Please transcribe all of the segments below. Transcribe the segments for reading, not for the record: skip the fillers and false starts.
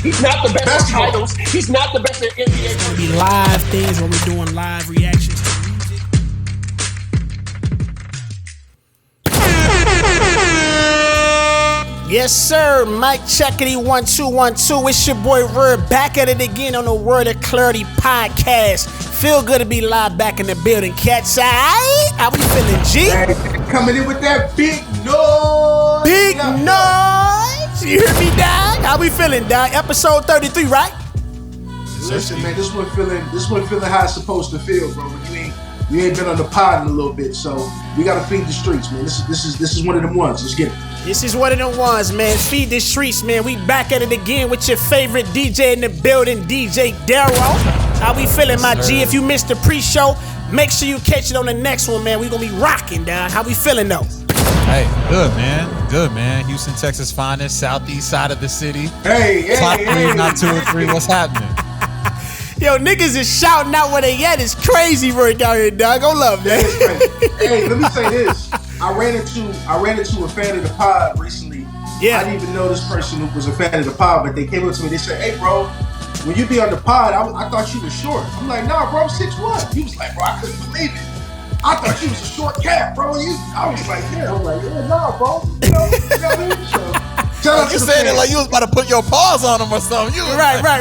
He's not the best at titles. He's not the best at NBA. It's gonna be live things when we're doing live reactions to music. Yes, sir. Mike Checkity 1212. It's your boy Word back at it again on the Word of Clarity podcast. Feel good to be live back in the building. Cat's eye. How we feeling, G? Hey, coming in with that big noise. Big noise. You hear me, dog? How we feeling, dog? Episode 33, right? Listen, man, this one feeling how it's supposed to feel, bro. You ain't been on the pod in a little bit, so we gotta feed the streets, man. This is one of them ones. Let's get it. This is one of them ones, man. Feed the streets, man. We back at it again with your favorite DJ in the building, DJ Darrow. How we feeling, my G? If you missed the pre-show, make sure you catch it on the next one, man. We gonna be rocking, dog. How we feeling, though? Hey, good, man. Good, man. Houston, Texas finest, southeast side of the city. Hey. Not 2 or 3. What's happening? Yo, niggas is shouting out where they at. It's crazy right down here, dog. Go love, man. Hey, let me say this. I ran into a fan of the pod recently. Yeah. I didn't even know this person who was a fan of the pod, but they came up to me. They said, "Hey, bro, when you be on the pod, I thought you was short." I'm like, "Nah, bro, I'm 6'1". He was like, "Bro, I couldn't believe it. I thought you was a short cat, bro." I was like, "Yeah." I'm like, "Yeah, nah, bro. You know what I mean?" So, shout out You to the said it fans. like you was about to put your paws on him or something. You was Right. Nah,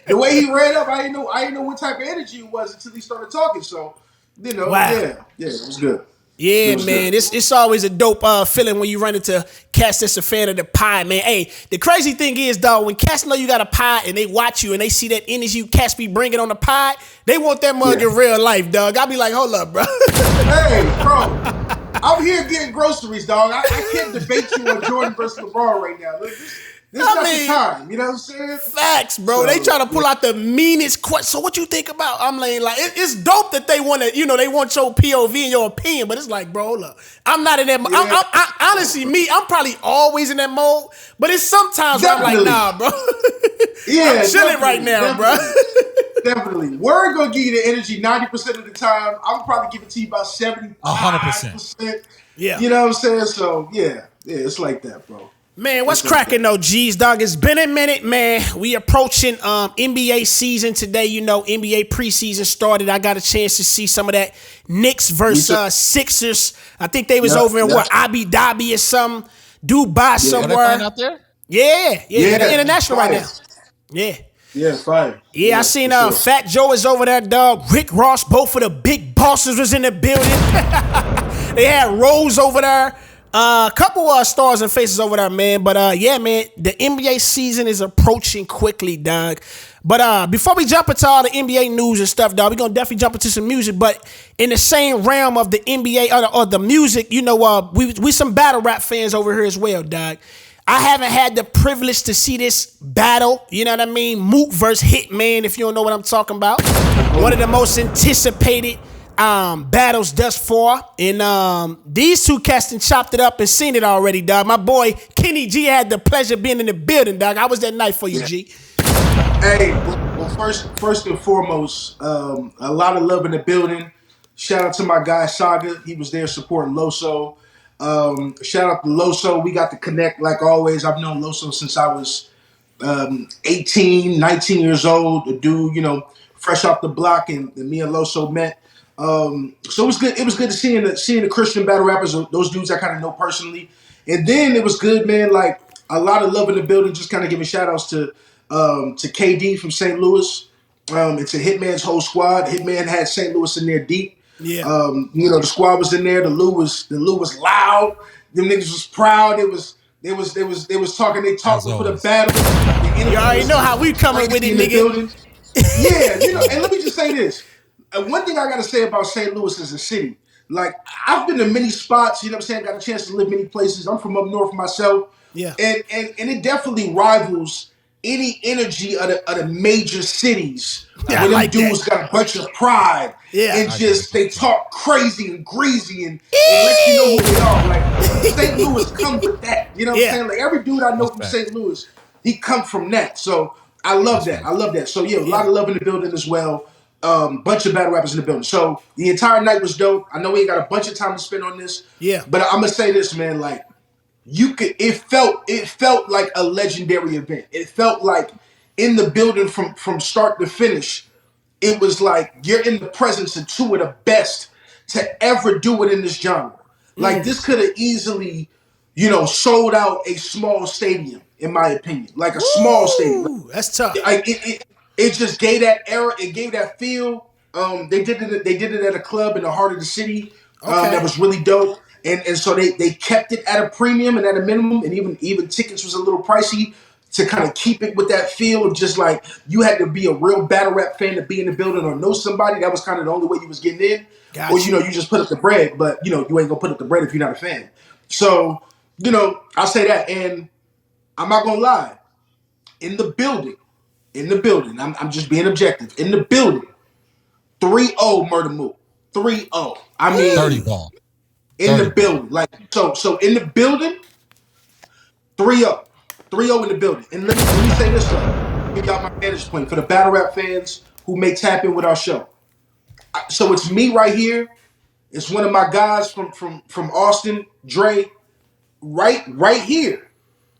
the way he ran up, I didn't know what type of energy it was until he started talking. So, Wow. yeah, it was good. Yeah, man, it's always a dope feeling when you run into cats that's a fan of the pod, man. Hey, the crazy thing is, dog, when cats know you got a pod and they watch you and they see that energy you cats be bringing on the pod, they want that mug in real life, dog. I'll be like, hold up, bro. Hey, bro, I'm here getting groceries, dog. I can't debate you on Jordan versus LeBron right now. Look, this is not the time. You know what I'm saying? Facts, bro. They try to pull out the meanest question. So what you think about? I'm like it's dope that they want to, they want your POV and your opinion, but it's like, bro, hold up. I'm not in that mode. I honestly, I'm probably always in that mode, but it's sometimes where I'm like, nah, bro. Yeah, I'm chilling right now, bro. Definitely. We're going to give you the energy 90% of the time. I'm probably give it to you about 70%. 100%. Yeah. You know what I'm saying? So, yeah, it's like that, bro. Man, what's cracking though, G's, dog? It's been a minute, man. We approaching NBA season today. NBA preseason started. I got a chance to see some of that Knicks versus Sixers. I think they was over in Abu Dhabi or something, Dubai somewhere. Are they out there? Yeah, international right now. Yeah, fire. Yeah, I seen Fat Joe is over there, dog. Rick Ross, both of the big bosses was in the building. They had Rose over there. A couple stars and faces over there, man. But yeah, man, the NBA season is approaching quickly, dog. But before we jump into all the NBA news and stuff, dog, we're gonna definitely jump into some music. But in the same realm of the NBA or the music, we some battle rap fans over here as well, dog. I haven't had the privilege to see this battle, you know what I mean? Mook versus Hitman, if you don't know what I'm talking about. One of the most anticipated battles thus far. And these two cats and chopped it up and seen it already, dog. My boy Kenny G had the pleasure of being in the building, dog. How was that night for you, G? Hey, well, first and foremost, a lot of love in the building. Shout out to my guy Saga. He was there supporting Loso. Shout out to Loso. We got to connect like always. I've known Loso since I was 18, 19 years old. The dude, fresh off the block, and me and Loso met. So it was good. It was good to seeing the Christian battle rappers, those dudes I kind of know personally. And then it was good, man. Like a lot of love in the building. Just kind of giving shout outs to KD from St. Louis, and to Hitman's whole squad. Hitman had St. Louis in there deep. Yeah. The squad was in there. The Lou was loud. Them niggas was proud. They was talking. They talked for the battle. You already know how we coming with it, nigga. Yeah, and let me just say this. One thing I gotta say about St. Louis as a city, like I've been to many spots, you know what I'm saying? Got a chance to live many places. I'm from up north myself. Yeah. And it definitely rivals any energy of the major cities. Yeah, where I like them dudes that. got a bunch of pride. Yeah. And just they talk crazy and greasy and let you know who they are. Like St. Louis comes with that. You know what I'm saying? Like every dude I know from St. Louis, he come from that. So I love that. I love that. So yeah, a lot of love in the building as well. Bunch of battle rappers in the building. So the entire night was dope. I know we ain't got a bunch of time to spend on this. Yeah. But I'm gonna say this, man, like it felt like a legendary event. It felt like in the building from start to finish, it was like you're in the presence of two of the best to ever do it in this genre. Like this could have easily, sold out a small stadium, in my opinion. Like a small stadium. Woo! That's tough. It just gave that era, it gave that feel. They did it at a club in the heart of the city. Okay. That was really dope. And so they kept it at a premium and at a minimum, and even tickets was a little pricey to kind of keep it with that feel of just like you had to be a real battle rap fan to be in the building or know somebody. That was kind of the only way you was getting in. Or Gotcha. you just put up the bread, but you ain't gonna put up the bread if you're not a fan. So, I'll say that. And I'm not gonna lie, in the building, I'm just being objective. In the building, 3-0 Murder Mook. 3-0. I Dirty mean, ball. in the Dirty ball. building. Like so in the building, 3-0. 3-0 in the building. And let me say this though. Give y'all my vantage point for the battle rap fans who may tap in with our show. So it's me right here. It's one of my guys from Austin, Dre, right here.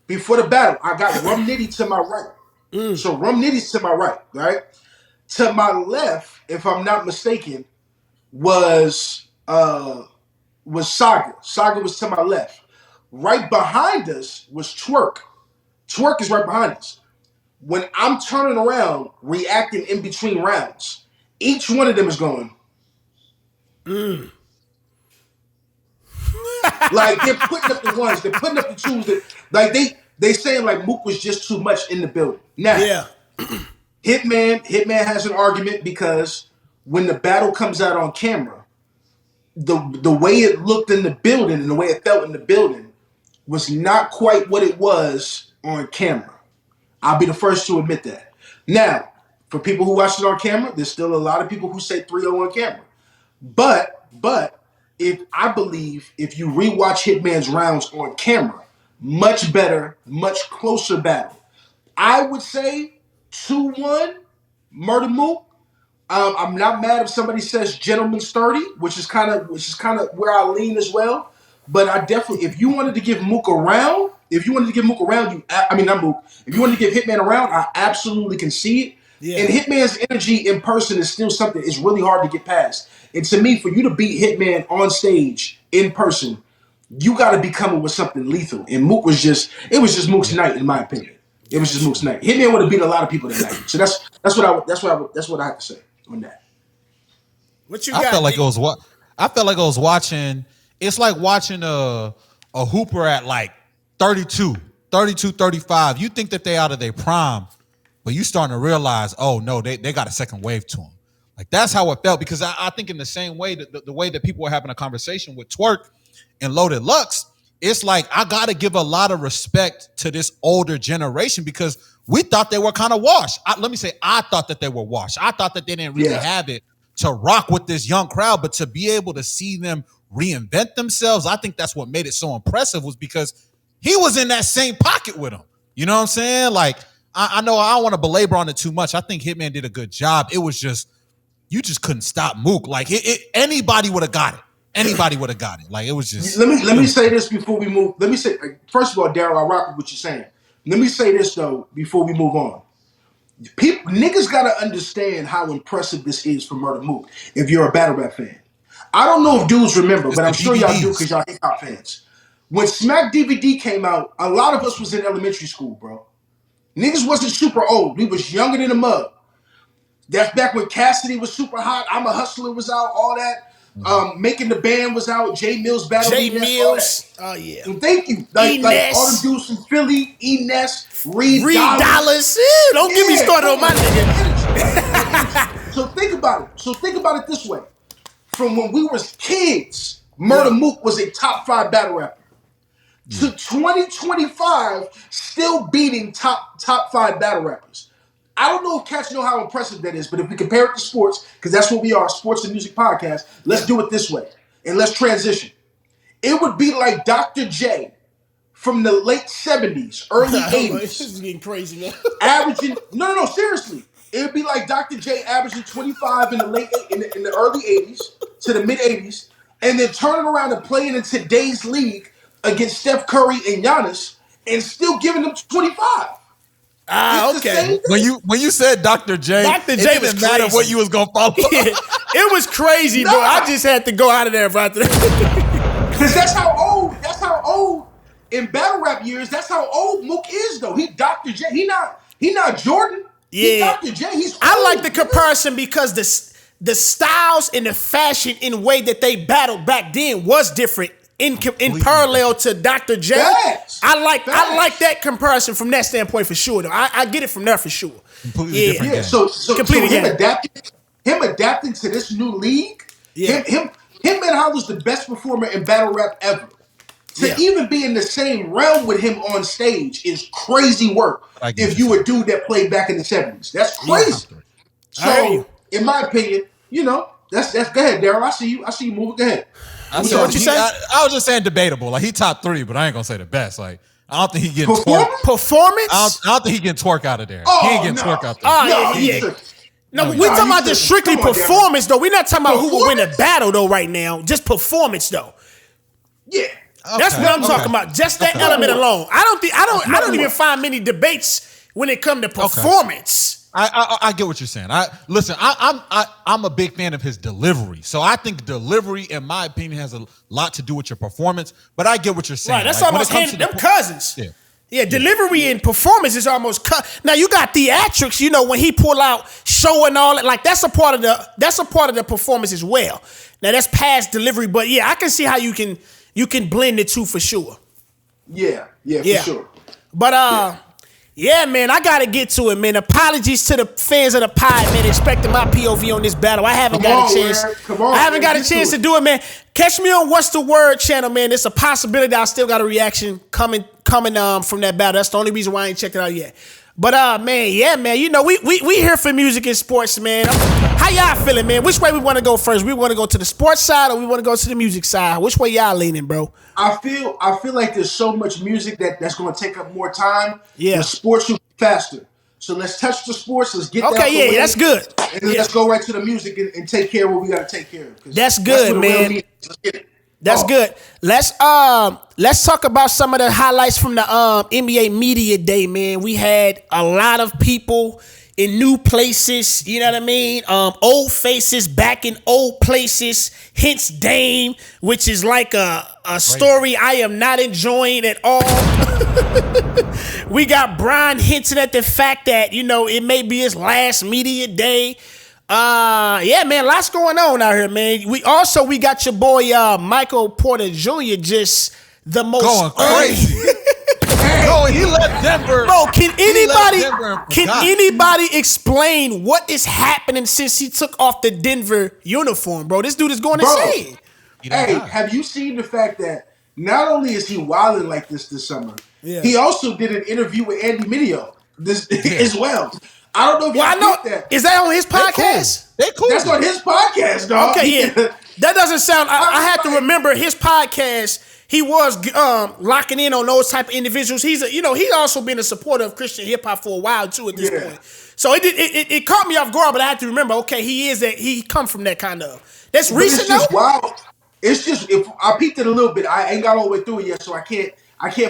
Before the battle, I got Rum Nitty to my right. So Rum Nitty's to my right? To my left, if I'm not mistaken, was Saga. Saga was to my left. Right behind us was Twerk. Twerk is right behind us. When I'm turning around, reacting in between rounds, each one of them is going. Like they're putting up the ones, they're putting up the twos. Like they saying like Mook was just too much in the building. Now, Yeah. Hitman has an argument because when the battle comes out on camera, the way it looked in the building and the way it felt in the building was not quite what it was on camera. I'll be the first to admit that. Now, for people who watch it on camera, there's still a lot of people who say 3-0 on camera. But if I believe if you rewatch Hitman's rounds on camera, much better, much closer battle. I would say 2-1 Murder Mook. I'm not mad if somebody says Gentleman's 30, which is kind of where I lean as well. But I definitely, if you wanted to give Mook a round, not Mook. If you wanted to give Hitman a round, I absolutely can see it. Yeah. And Hitman's energy in person is still something it's really hard to get past. And to me, for you to beat Hitman on stage in person, you got to be coming with something lethal. And Mook was just Mook's night, in my opinion. It was just Mook's night. Hitman would have beat a lot of people that night. So that's what I have to say on that. What you I got? felt like it was what I felt like I was watching. It's like watching a hooper at like 32, 35. You think that they out of their prime, but you starting to realize, oh no, they got a second wave to them. Like that's how it felt because I think in the same way that the way that people were having a conversation with Twerk and Loaded Lux, it's like I gotta give a lot of respect to this older generation because we thought they were kind of washed. Let me say, I thought that they were washed. I thought that they didn't really have it to rock with this young crowd, but to be able to see them reinvent themselves, I think that's what made it so impressive was because he was in that same pocket with them. You know what I'm saying? Like, I know I don't want to belabor on it too much. I think Hitman did a good job. It was just, you just couldn't stop Mook. Like, anybody would have got it. Anybody would have got it. Like, it was just. Let me say this before we move. Let me say, first of all, Daryl, I rock with what you're saying. Let me say this, though, before we move on. Niggas got to understand how impressive this is for Murder Mook if you're a battle rap fan. I don't know if dudes remember, but I'm sure y'all do because y'all hip hop fans. When Smack DVD came out, a lot of us was in elementary school, bro. Niggas wasn't super old. We was younger than a mug. That's back when Cassidy was super hot. I'm a Hustler was out, all that. Making the Band was out. Jay Mills Battle. Jay Mills. Oh yeah. And thank you. Like all them dudes from Philly, E-Ness, Reed Dollars. Don't get me started on my nigga. So think about it this way. From when we was kids, Murder Mook was a top 5 battle rapper. To 2025, still beating top 5 battle rappers. I don't know if cats know how impressive that is, but if we compare it to sports, because that's what we are, sports and music podcast, let's do it this way. And let's transition. It would be like Dr. J from the late 70s, early 80s. This is getting crazy now. Averaging, no, seriously. It would be like Dr. J averaging 25 in the early 80s to the mid 80s, and then turning around and playing in today's league against Steph Curry and Giannis and still giving them 25. Okay. When you said Dr. J, Dr. J it was didn't matter crazy. what you was gonna follow. It was crazy, bro. I just had to go out of there after that. Because that's how old in battle rap years, that's how old Mook is though. He Dr. J. He not Jordan. He Dr. J. He's old. I like the comparison because the styles and the fashion and way that they battled back then was different in parallel to Dr. J. Facts. I like that comparison from that standpoint for sure though. I get it from there for sure. Completely different game. So Completely him game. adapting to this new league, Yeah. Hitman Hollow's the best performer in battle rap ever. To even be in the same realm with him on stage is crazy work. If you a dude that played back in the 70s. That's crazy. So, in my opinion, that's go ahead, Daryl. I see you moving. Go ahead. I was just saying debatable. Like he top 3, but I ain't gonna say the best. Like I don't think he getting performance. I don't think he getting twerk out of there. Oh, he ain't getting twerk out there. No, we talking about just strictly performance though. We're not talking about who will win a battle though right now. Just performance though. Yeah. That's what I'm talking about. Just that element alone. I don't even find many debates when it comes to performance. I get what you're saying. I'm a big fan of his delivery. So I think delivery, in my opinion, has a lot to do with your performance. But I get what you're saying. Right, that's almost them cousins. Yeah, delivery and performance is almost now you got theatrics, when he pull out show and all that, like that's a part of the performance as well. Now that's past delivery, but yeah, I can see how you can blend the two for sure. Yeah, for sure. But yeah, man, I gotta get to it, man. Apologies to the fans of the pod, man. Expecting my POV on this battle. I haven't got a chance. I haven't got a chance to do it, man. Catch me on What's the Word channel, man. It's a possibility I still got a reaction coming from that battle. That's the only reason why I ain't checked it out yet. But man, yeah, man. We here for music and sports, man. How y'all feeling, man? Which way we want to go first? We want to go to the sports side or we want to go to the music side? Which way y'all leaning, bro? I feel like there's so much music that's going to take up more time. Yeah. The sports will be faster. So let's touch the sports. Let's get that. Okay, that's good. And then let's go right to the music and take care of what we got to take care of. That's good, man. Let's get it. That's good. Let's talk about some of the highlights from the NBA Media Day, man. We had a lot of people in new places, you know what I mean? Old faces back in old places. Hence Dame, which is like a story I am not enjoying at all. We got Brian hinting at the fact that, it may be his last media day. Yeah, man, lots going on out here, man. We got your boy Michael Porter Jr. just the most going crazy. He left Denver. Bro, can anybody explain what is happening since he took off the Denver uniform, bro? This dude is going insane. Hey, have you seen the fact that not only is he wilding like this summer, he also did an interview with Andy Mineo as well. I don't know if you know that. Is that on his podcast? They cool. That's on his podcast, dog. Okay, yeah. That doesn't sound. I had to remember his podcast. He was locking in on those type of individuals. He's he's also been a supporter of Christian hip hop for a while too at this point. So it caught me off guard, but I had to remember. Okay, he come from that kind of. That's recent though. Wow. It's just if I peeked it a little bit. I ain't got all the way through it yet, so I can't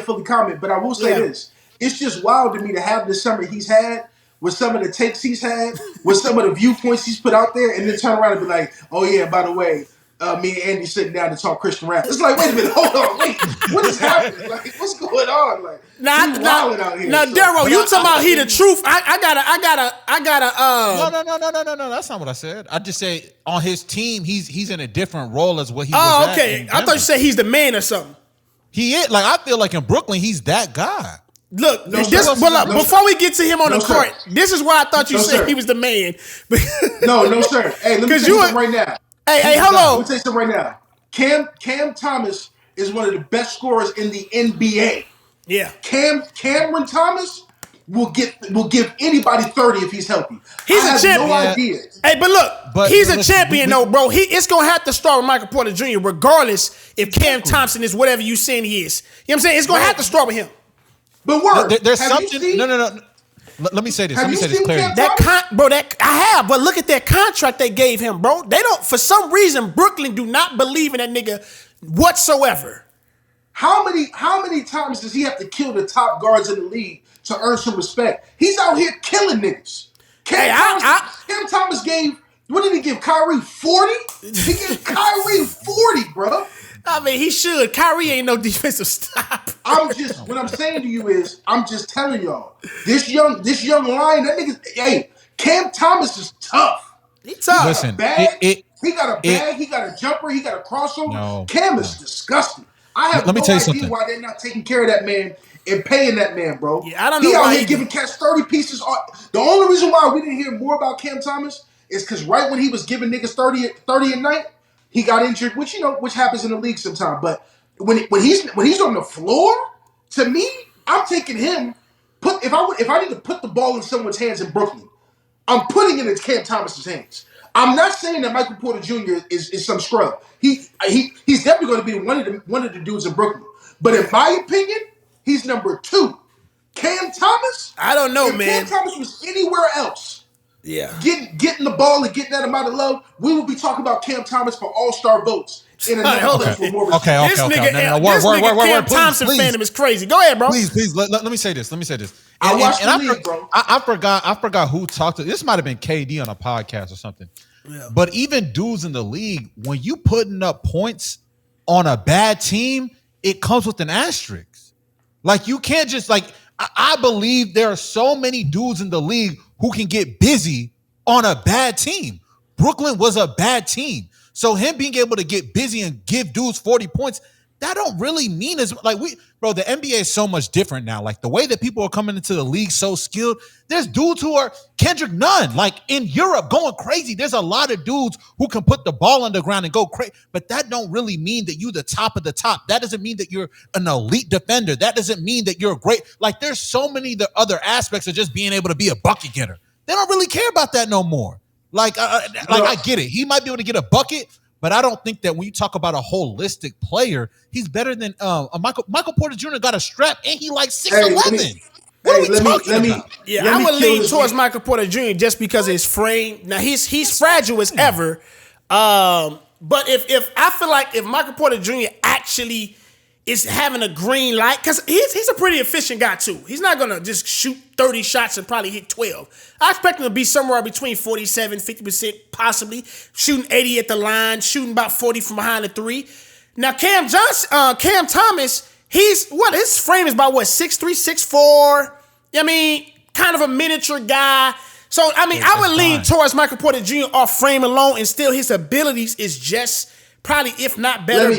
fully comment. But I will say this: it's just wild to me to have this summer he's had. With some of the takes he's had, with some of the viewpoints he's put out there, and then turn around and be like, "Oh yeah, by the way, me and Andy sitting down to talk Christian rap." It's like, wait a minute, hold on, wait, what is happening? Like, what's going on? Like, out here. Now, Daryl, you talking about he the truth? I gotta. No. That's not what I said. I just say on his team, he's in a different role as what he was. Oh, okay. I thought you said he's the man or something. He is. Like, I feel like in Brooklyn, he's that guy. Look, before we get to him on the court, this is why I thought you said he was the man. No, sir. Hey, let me tell you something right now. Hey, hold on. Let me tell you something right now. Cam Thomas is one of the best scorers in the NBA. Yeah. Cameron Thomas will give anybody 30 if he's healthy. He's a champion. No idea. Hey, but look, he's a champion though, bro. It's gonna have to start with Michael Porter Jr. regardless if Cam Thompson is whatever you saying he is. You know what I'm saying? It's gonna have to start with him. But word, there's something. No. Let me say this. Let me say this clearly. I have. But look at that contract they gave him, bro. They don't. For some reason, Brooklyn do not believe in that nigga whatsoever. How many times does he have to kill the top guards in the league to earn some respect? He's out here killing niggas. Hey, Cam Thomas gave, what did he give Kyrie, 40? He gave Kyrie 40, bro. I mean, he should. Kyrie ain't no defensive stop. What I'm saying to you is, I'm just telling y'all, this young lion, that nigga, hey, Cam Thomas is tough. He tough. Listen, he got a bag, he got a jumper, he got a crossover. No, Cam is disgusting. I have Let me no tell you idea something. why they're not taking care of that man and paying that man, bro. Yeah, I don't know he why out here giving cats 30 pieces. The only reason why we didn't hear more about Cam Thomas is because right when he was giving niggas 30 a night, he got injured, which happens in the league sometimes. But when he's on the floor, to me, I'm taking him. If I need to put the ball in someone's hands in Brooklyn, I'm putting it in Cam Thomas's hands. I'm not saying that Michael Porter Jr. is some scrub. He's definitely going to be one of the dudes in Brooklyn. But in my opinion, he's number 2. Cam Thomas. I don't know, if man. Cam Thomas was anywhere else, Yeah, getting the ball and getting that amount of love, we would be talking about Cam Thomas for All-Star votes in another place for more respect. Okay. This nigga, Word, Cam please, Thompson please. fandom is crazy. Go ahead, bro. Please, let me say this. I watched the league, bro. I forgot who talked to this. Might have been KD on a podcast or something. Yeah. But even dudes in the league, when you putting up points on a bad team, it comes with an asterisk. Like you can't just I believe there are so many dudes in the league who can get busy on a bad team. Brooklyn was a bad team. So him being able to get busy and give dudes 40 points, that don't really mean as the NBA is so much different now. Like the way that people are coming into the league so skilled, there's dudes who are Kendrick Nunn, like in Europe going crazy. There's a lot of dudes who can put the ball on the ground and go crazy, but that don't really mean that you the top of the top. That doesn't mean that you're an elite defender. That doesn't mean that you're great. Like there's so many the other aspects of just being able to be a bucket getter. They don't really care about that no more. I get it. He might be able to get a bucket, but I don't think that when you talk about a holistic player, he's better than Michael Porter Jr. got a strap and he like 6'11". What are we talking about? Yeah, I would lean towards Michael Porter Jr. just because of his frame. Now he's fragile as ever, but if I feel like if Michael Porter Jr. actually is having a green light, because he's a pretty efficient guy too. He's not gonna just shoot 30 shots and probably hit 12. I expect him to be somewhere between 47, 50%, possibly shooting 80 at the line, shooting about 40 from behind the 3. Now Cam Thomas, his frame is about 6'3", 6'4". I mean, kind of a miniature guy. So I would lean towards Michael Porter Jr. off frame alone, and still his abilities is just probably, if not better.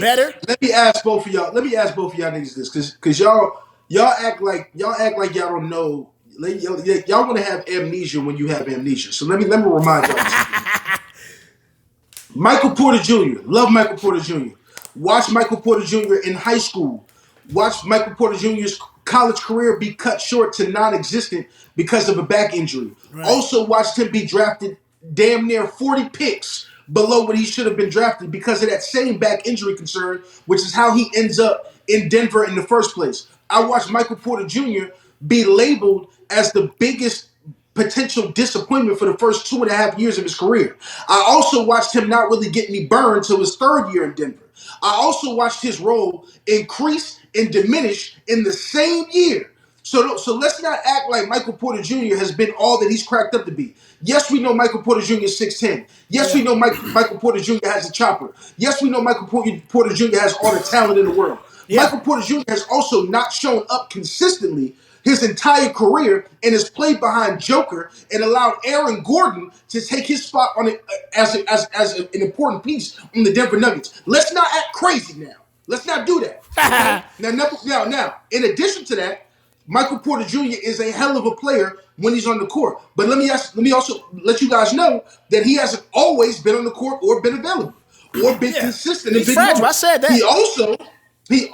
Let me ask both of y'all niggas this, because y'all act like y'all don't know. Y'all want to have amnesia when you have amnesia. So let me remind y'all. Michael Porter Jr. Love Michael Porter Jr. Watch Michael Porter Jr. in high school. Watch Michael Porter Jr.'s college career be cut short to non-existent because of a back injury. Right. Also watched him be drafted damn near 40 picks below what he should have been drafted because of that same back injury concern, which is how he ends up in Denver in the first place. I watched Michael Porter Jr. be labeled as the biggest potential disappointment for the first 2.5 years of his career. I also watched him not really get any burn till his 3rd year in Denver. I also watched his role increase and diminish in the same year. So let's not act like Michael Porter Jr. has been all that he's cracked up to be. Yes, we know Michael Porter Jr. is 6'10". Yes, we know Michael Porter Jr. has a chopper. Yes, we know Michael Porter Jr. has all the talent in the world. Yeah. Michael Porter Jr. has also not shown up consistently his entire career and has played behind Joker and allowed Aaron Gordon to take his spot on it as an important piece on the Denver Nuggets. Let's not act crazy now. Let's not do that. Okay? Now, in addition to that, Michael Porter Jr. is a hell of a player when he's on the court. But let me also let you guys know that he hasn't always been on the court or been available or been consistent. He's fragile. I said that. He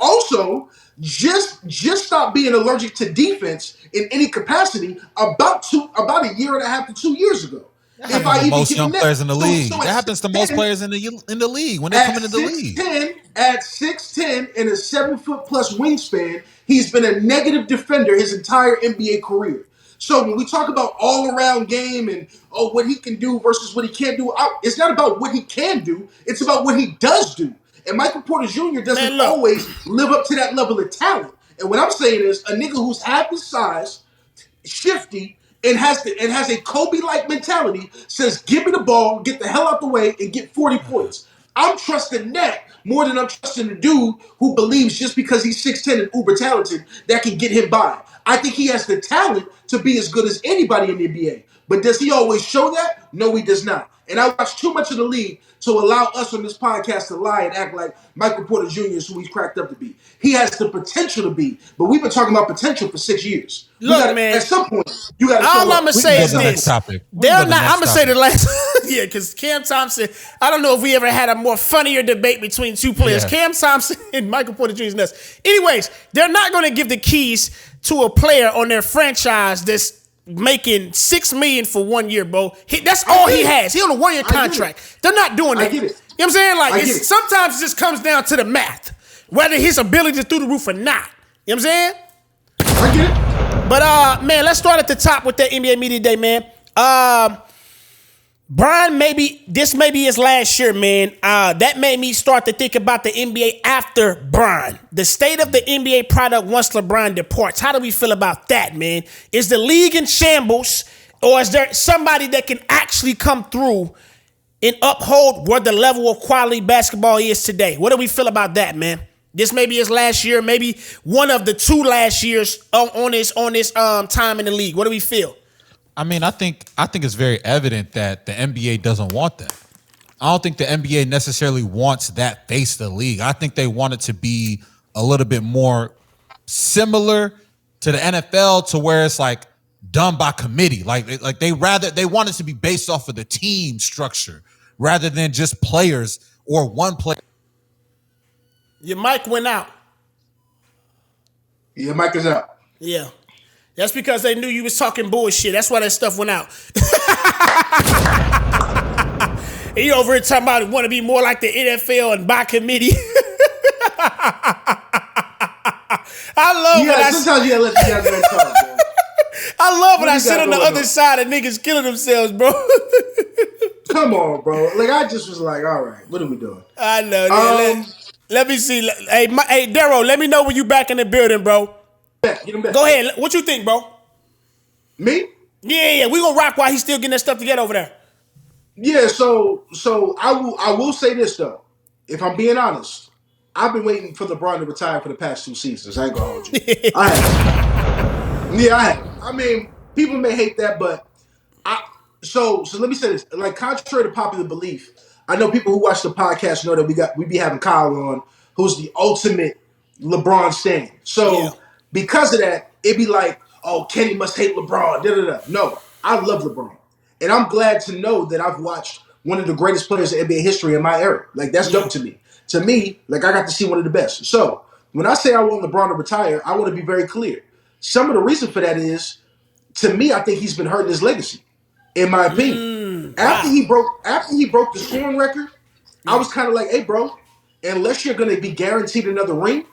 also just stopped being allergic to defense in any capacity about a year and a half to 2 years ago. If I even most young players in the league. That happens to most players in the league when they come into the league. At 6'10" and a 7-foot plus wingspan, he's been a negative defender his entire NBA career. So when we talk about all-around game and what he can do versus what he can't do, it's not about what he can do. It's about what he does do. And Michael Porter Jr. doesn't Man, look. always live up to that level of talent. And what I'm saying is a nigga who's half his size, shifty, and has a Kobe-like mentality says, give me the ball, get the hell out the way, and get 40 points. I'm trusting that more than I'm trusting the dude who believes just because he's 6'10 and uber talented that can get him by. I think he has the talent to be as good as anybody in the NBA. But does he always show that? No, he does not. And I watch too much of the league to allow us on this podcast to lie and act like Michael Porter Jr. is who he's cracked up to be. He has the potential to be, but we've been talking about potential for 6 years. Look, man. At some point, you got to show All up. I'm gonna say is this: topic. they're not. I'm gonna say the last. Yeah, because Cam Thompson. I don't know if we ever had a more funnier debate between two players, Yeah. Cam Thompson and Michael Porter Jr.'s nuts. Anyways, they're not gonna give the keys to a player on their franchise that's making $6 million for 1 year, bro. That's all he has. He on a 1 year contract. They're not doing that. I get it. You know what I'm saying? Like, I get it. sometimes it just comes down to the math, whether his ability is through the roof or not. You know what I'm saying? I get it. But man, let's start at the top with that NBA Media Day, man. Brian, this may be his last year, man. That made me start to think about the NBA after Brian. The state of the NBA product once LeBron departs. How do we feel about that, man? Is the league in shambles, or is there somebody that can actually come through and uphold what the level of quality basketball is today? What do we feel about that, man? This may be his last year, maybe one of the 2 last years on his time in the league. What do we feel? I mean, I think it's very evident that the NBA doesn't want that. I don't think the NBA necessarily wants that face of the league. I think they want it to be a little bit more similar to the NFL, to where it's like done by committee. Like they want it to be based off of the team structure rather than just players or one player. Your mic went out. Yeah, Mike is out. Yeah. That's because they knew you was talking bullshit. That's why that stuff went out. And you over here talking about want to be more like the NFL and by committee. Sometimes you gotta let the young man talk, man. I love when I you sit got on the going other on? side and niggas killing themselves, bro. Come on, bro. Like, I just was like, all right, what are we doing? I know. Man. Let me see. Hey, Darryl, let me know when you back in the building, bro. Get him back. Go ahead. What you think, bro? Me? Yeah. We gonna rock while he's still getting that stuff together over there. Yeah, so I will say this though. If I'm being honest, I've been waiting for LeBron to retire for the past 2 seasons. I ain't gonna hold you. I have. Yeah, I have. I mean, people may hate that, but so let me say this. Like, contrary to popular belief, I know people who watch the podcast know that we be having Kyle on, who's the ultimate LeBron stan. So because of that, it'd be like, oh, Kenny must hate LeBron. Da, da, da. No, I love LeBron. And I'm glad to know that I've watched one of the greatest players in NBA history in my era. Like, that's dope to me. To me, like, I got to see one of the best. So when I say I want LeBron to retire, I want to be very clear. Some of the reason for that is, to me, I think he's been hurting his legacy, in my opinion. After he broke the scoring record, I was kind of like, hey, bro, unless you're going to be guaranteed another ring,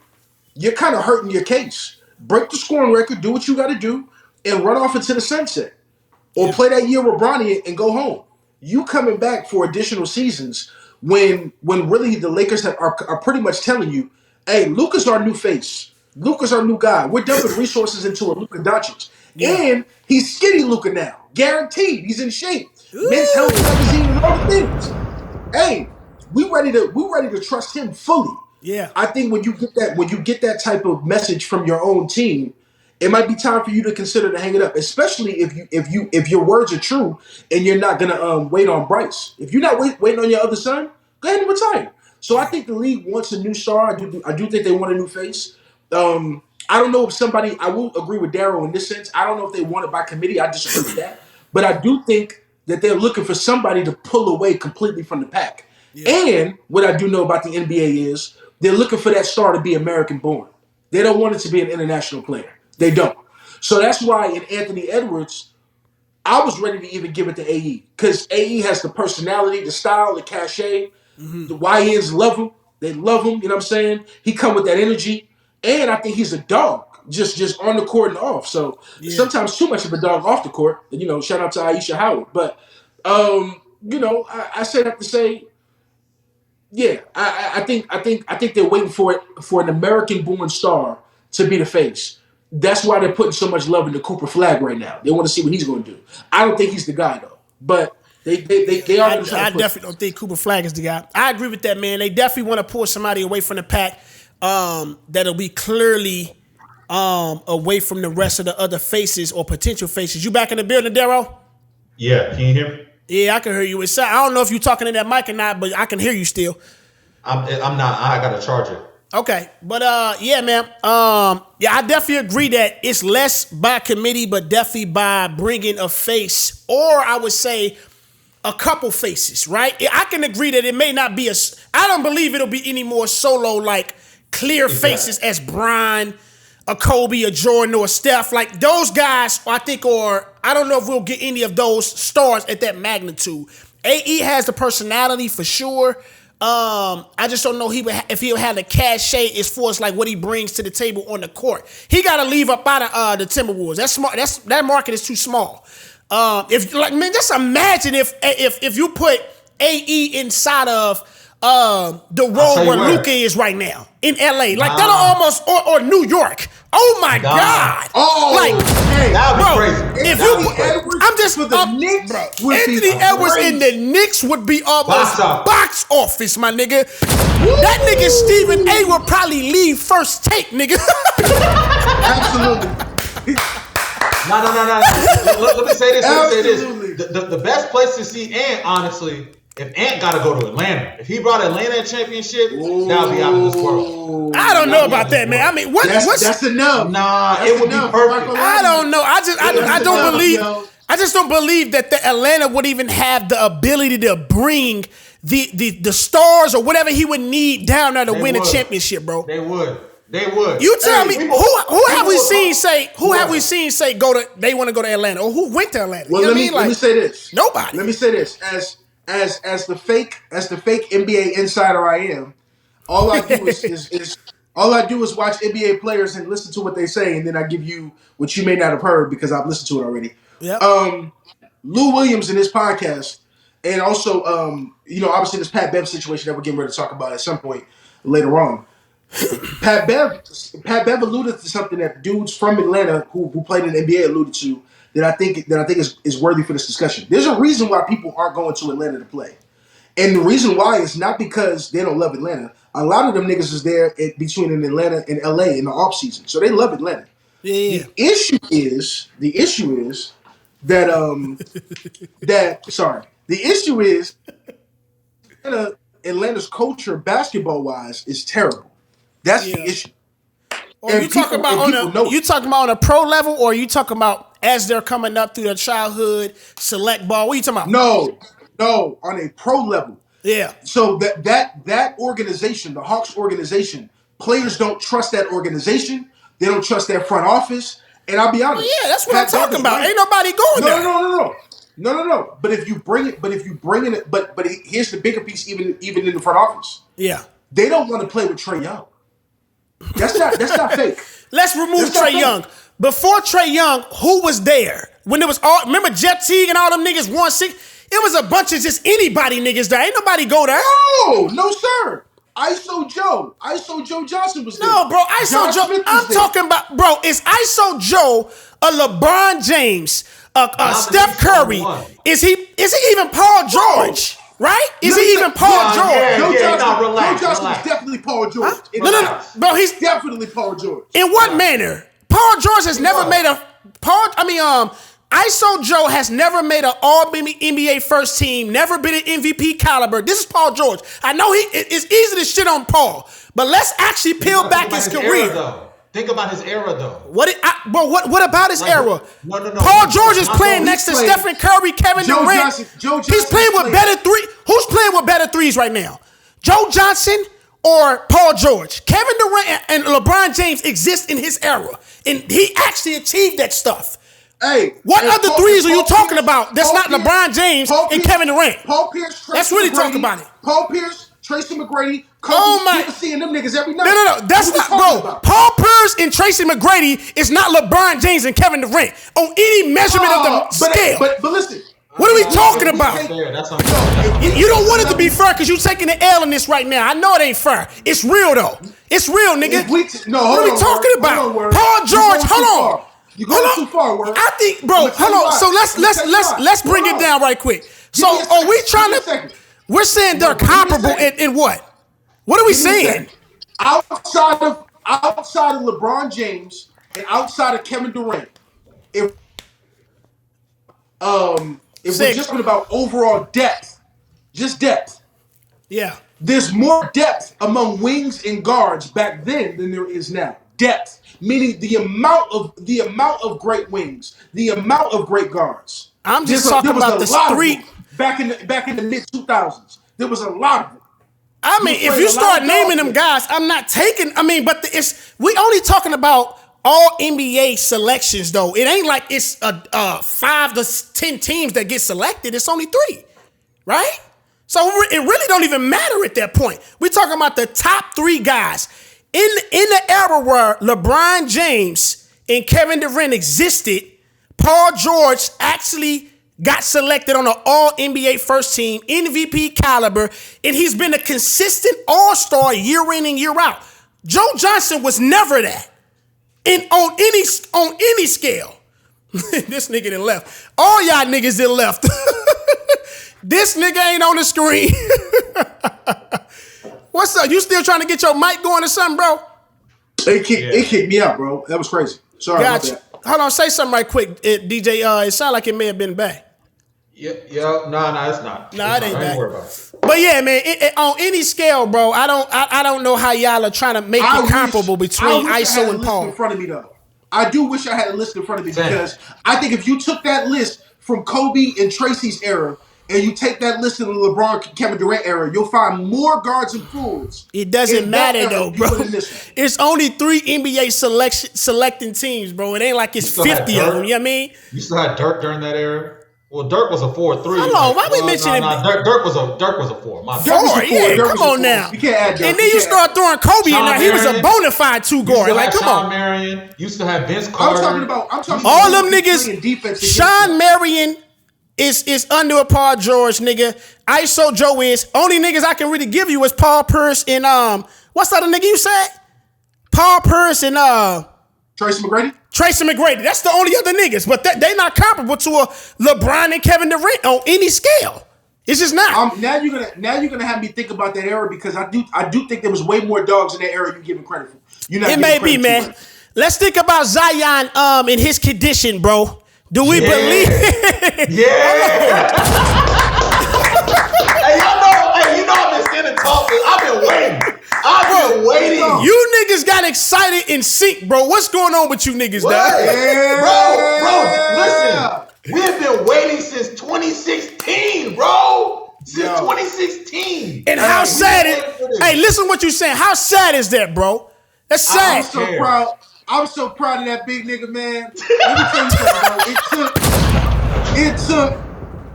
you're kind of hurting your case. Break the scoring record, do what you got to do, and run off into the sunset. Or play that year with Bronny and go home. You coming back for additional seasons when really the Lakers are pretty much telling you, hey, Luka's our new face. Luka's our new guy. We're dumping resources into a Luka Doncic. And he's skinny Luka now. Guaranteed. He's in shape. Men's Health Magazine and all the things. Hey, we ready to trust him fully. Yeah. I think when you get that type of message from your own team, it might be time for you to consider to hang it up, especially if your words are true and you're not gonna wait on Bryce. If you're not waiting on your other son, go ahead and retire. So I think the league wants a new star. I do think they want a new face. I don't know if somebody. I will agree with Darryl in this sense. I don't know if they want it by committee. I disagree with that. But I do think that they're looking for somebody to pull away completely from the pack. Yeah. And what I do know about the NBA is they're looking for that star to be American born. They don't want it to be an international player. They don't. So that's why in Anthony Edwards, I was ready to even give it to AE. Because AE has the personality, the style, the cachet. Mm-hmm. The YNs love him. They love him, you know what I'm saying? He come with that energy. And I think he's a dog, just on the court and off. So sometimes too much of a dog off the court. You know, shout out to Aisha Howard. But, I say that to say, Yeah, I think they're waiting for an American-born star to be the face. That's why they're putting so much love into Cooper Flag right now. They want to see what he's going to do. I don't think he's the guy though, but they are going to try I to put. definitely don't think Cooper Flag is the guy. I agree with that, man. They definitely want to pull somebody away from the pack that'll be clearly away from the rest of the other faces or potential faces. You back in the building, Darryl? Yeah, can you hear me? Yeah, I can hear you. I don't know if you're talking in that mic or not, but I can hear you still. I'm not. I got to charge it. Okay, but yeah, man. Yeah, I definitely agree that it's less by committee, but definitely by bringing a face, or I would say a couple faces, right? I can agree that it may not be I don't believe it'll be any more solo like clear faces as Brian, a Kobe, a Jordan, or a Steph. Like those guys, I think, or I don't know if we'll get any of those stars at that magnitude. AE has the personality for sure. I just don't know if he'll have the cachet as far as like what he brings to the table on the court. He got to leave up out of the Timberwolves. That's smart. That market is too small. If like man, just imagine if you put AE inside of the role where Luka is right now in LA, like that'll almost or New York. Oh my God! Oh, like hey, That'd be bro, crazy. if I'm just for the Knicks, bro, Anthony Edwards in the Knicks would be almost box office, my nigga. That nigga Stephen A would probably leave first take, nigga. absolutely. No. Let me say this. Absolutely. The best place to see Ant, honestly, if Ant got to go to Atlanta. If he brought Atlanta a championship, that would be out of this world. I don't know about that, man. I mean, That's enough. Nah, That's it would be enough. perfect. I don't know. I don't believe. Yo. I just don't believe that the Atlanta would even have the ability to bring the stars or whatever he would need down there to win a championship, bro. They would. You tell me who have we seen say they want to go to Atlanta or who went to Atlanta? Well, you know let me say this. Nobody. Let me say this. As the fake NBA insider I am, all I do is watch NBA players and listen to what they say, and then I give you what you may not have heard because I've listened to it already. Yep. Lou Williams in his podcast, and also obviously this Pat Bev situation that we're getting ready to talk about at some point later on. Pat Bev alluded to something that dudes from Atlanta who played in the NBA alluded to that I think is worthy for this discussion. There's a reason why people aren't going to Atlanta to play. And the reason why is not because they don't love Atlanta. A lot of them niggas is there between in Atlanta and LA in the off season. So they love Atlanta. Yeah. The issue is that Atlanta's culture basketball wise is terrible. That's the issue. Or you talking about on a pro level, or are you talking about as they're coming up through their childhood select ball? What are you talking about? No, on a pro level. Yeah. So that organization, the Hawks organization, players don't trust that organization. They don't trust their front office. And I'll be honest. Well, yeah, that's what I'm talking about. Ain't nobody going there. No. But if you bring it, but here's the bigger piece. Even in the front office, yeah, they don't want to play with Trae Young. That's not fake. Let's remove Trae Young. Before Trae Young, who was there when it was all? Remember Jet Teague and all them niggas 1-6. It was a bunch of just anybody niggas there. Ain't nobody go there. No, sir. ISO Joe Johnson was there. No, bro. ISO Joe. I'm talking about, bro. Is ISO Joe a LeBron James, a Steph Curry? Is he even Paul George? Right? Is he even Paul George? Joe Johnson is definitely Paul George. No. Bro, he's definitely Paul George. In what manner? Paul George has never made a ISO Joe has never made an all NBA first team, never been an MVP caliber. This is Paul George. I know it's easy to shit on Paul, but let's actually peel back his career. Think about his era, though. What about his era? No. Paul George is playing next to Stephen Curry, Kevin Durant. He's playing with better three. Who's playing with better threes right now? Joe Johnson or Paul George? Kevin Durant and LeBron James exist in his era, and he actually achieved that stuff. Hey, what other threes are you talking about? That's not LeBron James and Kevin Durant. Paul Pierce, that's really talking about it. Paul Pierce, Tracy McGrady, Kobe, seeing them niggas every night. No. That's not, bro. Paul Pierce and Tracy McGrady is not LeBron James and Kevin Durant on any measurement of the scale. But listen, What are we talking about? That's unfair. You don't want it to be fair because you taking the L in this right now. I know it ain't fair. It's real though. It's real, nigga. What are we talking about? Paul George, hold on. You going too far, Word. I think, bro. Hold on. So let's bring it down right quick. So are we trying to? We're saying they're comparable in what? What are we saying? Outside of LeBron James and outside of Kevin Durant, if we're just talking about overall depth, just depth. Yeah. There's more depth among wings and guards back then than there is now. Depth, meaning the amount of great wings, the amount of great guards. I'm just talking about the three back in the mid 2000s. There was a lot of them. I mean, if you start naming them guys, I'm not taking. I mean, but we only talking about all NBA selections though. It ain't like it's 5 to 10 teams that get selected. It's only 3, right? So it really don't even matter at that point. We're talking about the top 3 guys in the era where LeBron James and Kevin Durant existed. Paul George actually got selected on an all-NBA first team, MVP caliber, and he's been a consistent all-star year in and year out. Joe Johnson was never that. And on any scale. This nigga done left. All y'all niggas done left. This nigga ain't on the screen. What's up? You still trying to get your mic going or something, bro? It kicked me out, bro. That was crazy. Sorry about that. Hold on, say something right quick, DJ. It sounded like it may have been back. Yeah, no, it's not. No, it ain't back. Back. But yeah, man, on any scale, bro, I don't know how y'all are trying to make it comparable between ISO and Paul. In front of me though, I do wish I had a list in front of me because I think if you took that list from Kobe and Tracy's era and you take that list in the LeBron, Kevin Durant era, you'll find more guards and forwards. It doesn't matter though, bro. It's only 3 NBA selecting teams, bro. It ain't like it's 50 of them. You know what I mean? You still had Dirk during that era. Well, Dirk was a 4-3. Hold on, why we mentioning Dirk was a 4. My bad. 4, yeah, come on now. You can't add Dirk. And then you start throwing Kobe in there. He was a bona fide 2 guard. Like, come on. Sean Marion. You still have Vince Carter. I'm talking about all them niggas. Sean Marion is under a Paul George, nigga. ISO Joe is. Only niggas I can really give you is Paul Pierce and what's that other nigga you said? Paul Pierce and Tracy McGrady. That's the only other niggas, but they not comparable to a LeBron and Kevin Durant on any scale. It's just not. Now you're gonna have me think about that era because I do think there was way more dogs in that era you giving credit for. It may be, man. Let's think about Zion in his condition, bro. Do we believe? Yeah. Hey, you know I've been sitting talking. I've been waiting. You niggas got excited in sync, bro. What's going on with you niggas, dog? Yeah. Bro, listen. We have been waiting since 2016, bro. Since 2016. And how sad is? Hey, listen what you saying. How sad is that, bro? That's sad. I'm so proud. I'm so proud of that big nigga, man. Let me tell you something, bro.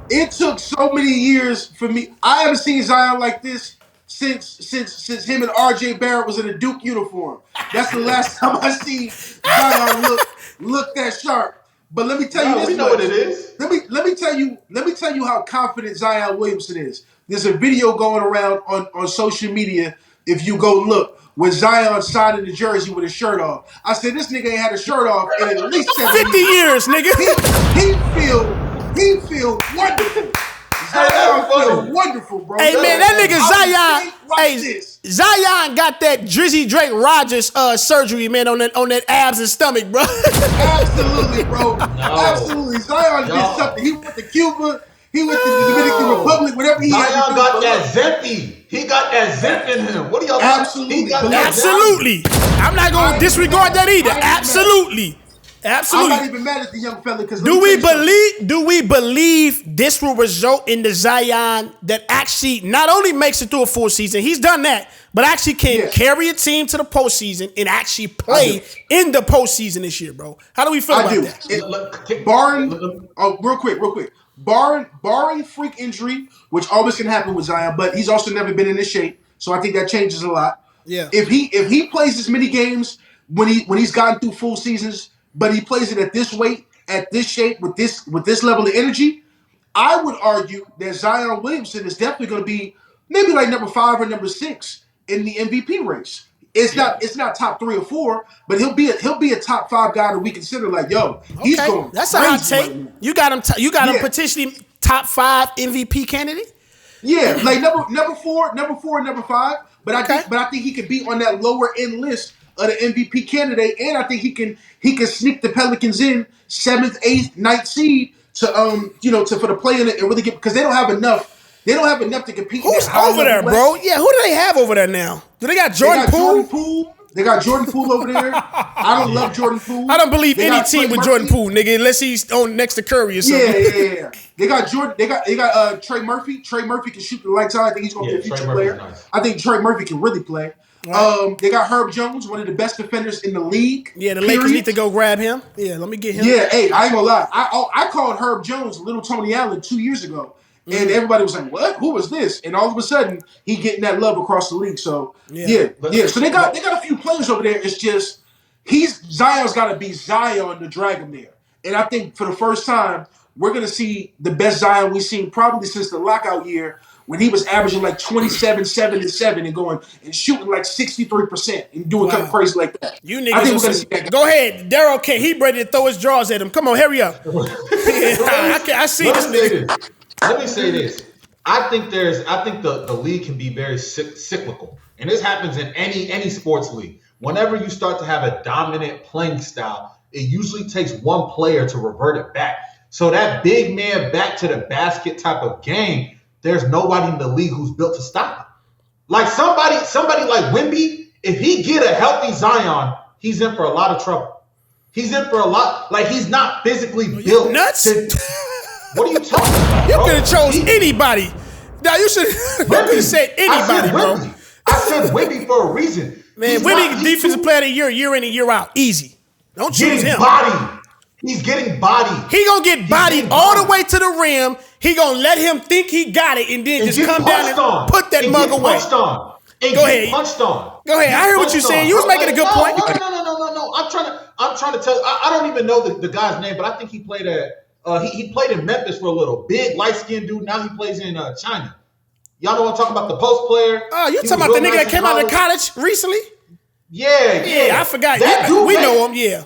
It took so many years for me. I haven't seen Zion like this since him and RJ Barrett was in a Duke uniform. That's the last time I see Zion look that sharp. But let me tell you this. We know what it is. Let me tell you how confident Zion Williamson is. There's a video going around on social media. If you go look, when Zion signed in the jersey with his shirt off, I said this nigga ain't had a shirt off in at least 50 years, nigga. He feel wonderful. Zion feel wonderful, bro. Hey man, that nigga Zion. Zion got that Drizzy Drake Rogers surgery, man, on that abs and stomach, bro. Absolutely, bro. No. Absolutely. Zion did something. He went to Cuba. He went to the Dominican Republic. Whatever he had. Zion got that Zempi. He got that Zemp in him. What do y'all? Absolutely. I'm not gonna disregard that either. Absolutely. I'm not even mad at the young fella because do we believe this will result in the Zion that actually not only makes it through a full season, he's done that, but actually can carry a team to the postseason and actually play in the postseason this year, bro? How do we feel about that? Real quick. Barring freak injury, which always can happen with Zion, but he's also never been in this shape, so I think that changes a lot. Yeah. If he plays as many games when he's gotten through full seasons, but he plays it at this weight, at this shape, with this level of energy, I would argue that Zion Williamson is definitely going to be maybe like number 5 or number 6 in the MVP race. It's not top 3 or 4, but he'll be a top 5 guy that we consider like, yo, he's going. That's a hot take. You got him. You got him potentially top 5 MVP candidate. Yeah, like number 4, number 5. But I think he could be on that lower end list of the MVP candidate, and I think he can sneak the Pelicans in 7th, 8th, 9th seed to for the play in it and really get, because they don't have enough. They don't have enough to compete. Who's over there, bro? Yeah, who do they have over there now? Do they got Jordan Poole? They got Jordan Poole over there. I don't love Jordan Poole. I don't believe any team with Jordan Poole, nigga, unless he's on next to Curry or something. Yeah. They got Jordan. They got Trey Murphy. Trey Murphy can shoot the lights out. I think he's going to be a future player. Nice. I think Trey Murphy can really play. Right. They got Herb Jones, one of the best defenders in the league. Yeah, the Lakers need to go grab him. Yeah, let me get him. Yeah, hey, I ain't gonna lie. I called Herb Jones Little Tony Allen 2 years ago. And everybody was like, "What? Who was this?" And all of a sudden, he getting that love across the league. So yeah. So they got a few players over there. It's just Zion's got to be Zion to drag him there. And I think for the first time, we're gonna see the best Zion we've seen probably since the lockout year, when he was averaging like 27, 7, and 7, and going and shooting like 63% and doing kind of crazy like that. You niggas, I think we're gonna see that. Go ahead, Daryl. He ready to throw his drawers at him? Come on, hurry up. I see this nigga. Let me say this. I think the league can be very cyclical. And this happens in any sports league. Whenever you start to have a dominant playing style, it usually takes one player to revert it back. So that big man back to the basket type of game, there's nobody in the league who's built to stop it. Like somebody like Wemby, if he get a healthy Zion, he's in for a lot of trouble. He's in for a lot. Like, he's not physically built. Nuts? What are you talking about? You could have chose anybody. Now you should have said anybody, bro. I said Wemby for a reason. Man, Wemby defensive player of the year in and year out. Easy. Don't choose him. He's getting bodied. He gonna get bodied all the way to the rim. He gonna let him think he got it and then just come down and put that mug away. Go ahead. Punched on. Go ahead. I heard what you're saying. You was making a good point. No. I'm trying to tell you. I don't even know the guy's name, but I think he played at he played in Memphis for a little. Big, light-skinned dude. Now he plays in China. Y'all know what I'm talking about? The post player. Oh, you talking about the nigga that came out of college recently? Yeah. I forgot. We know him, yeah.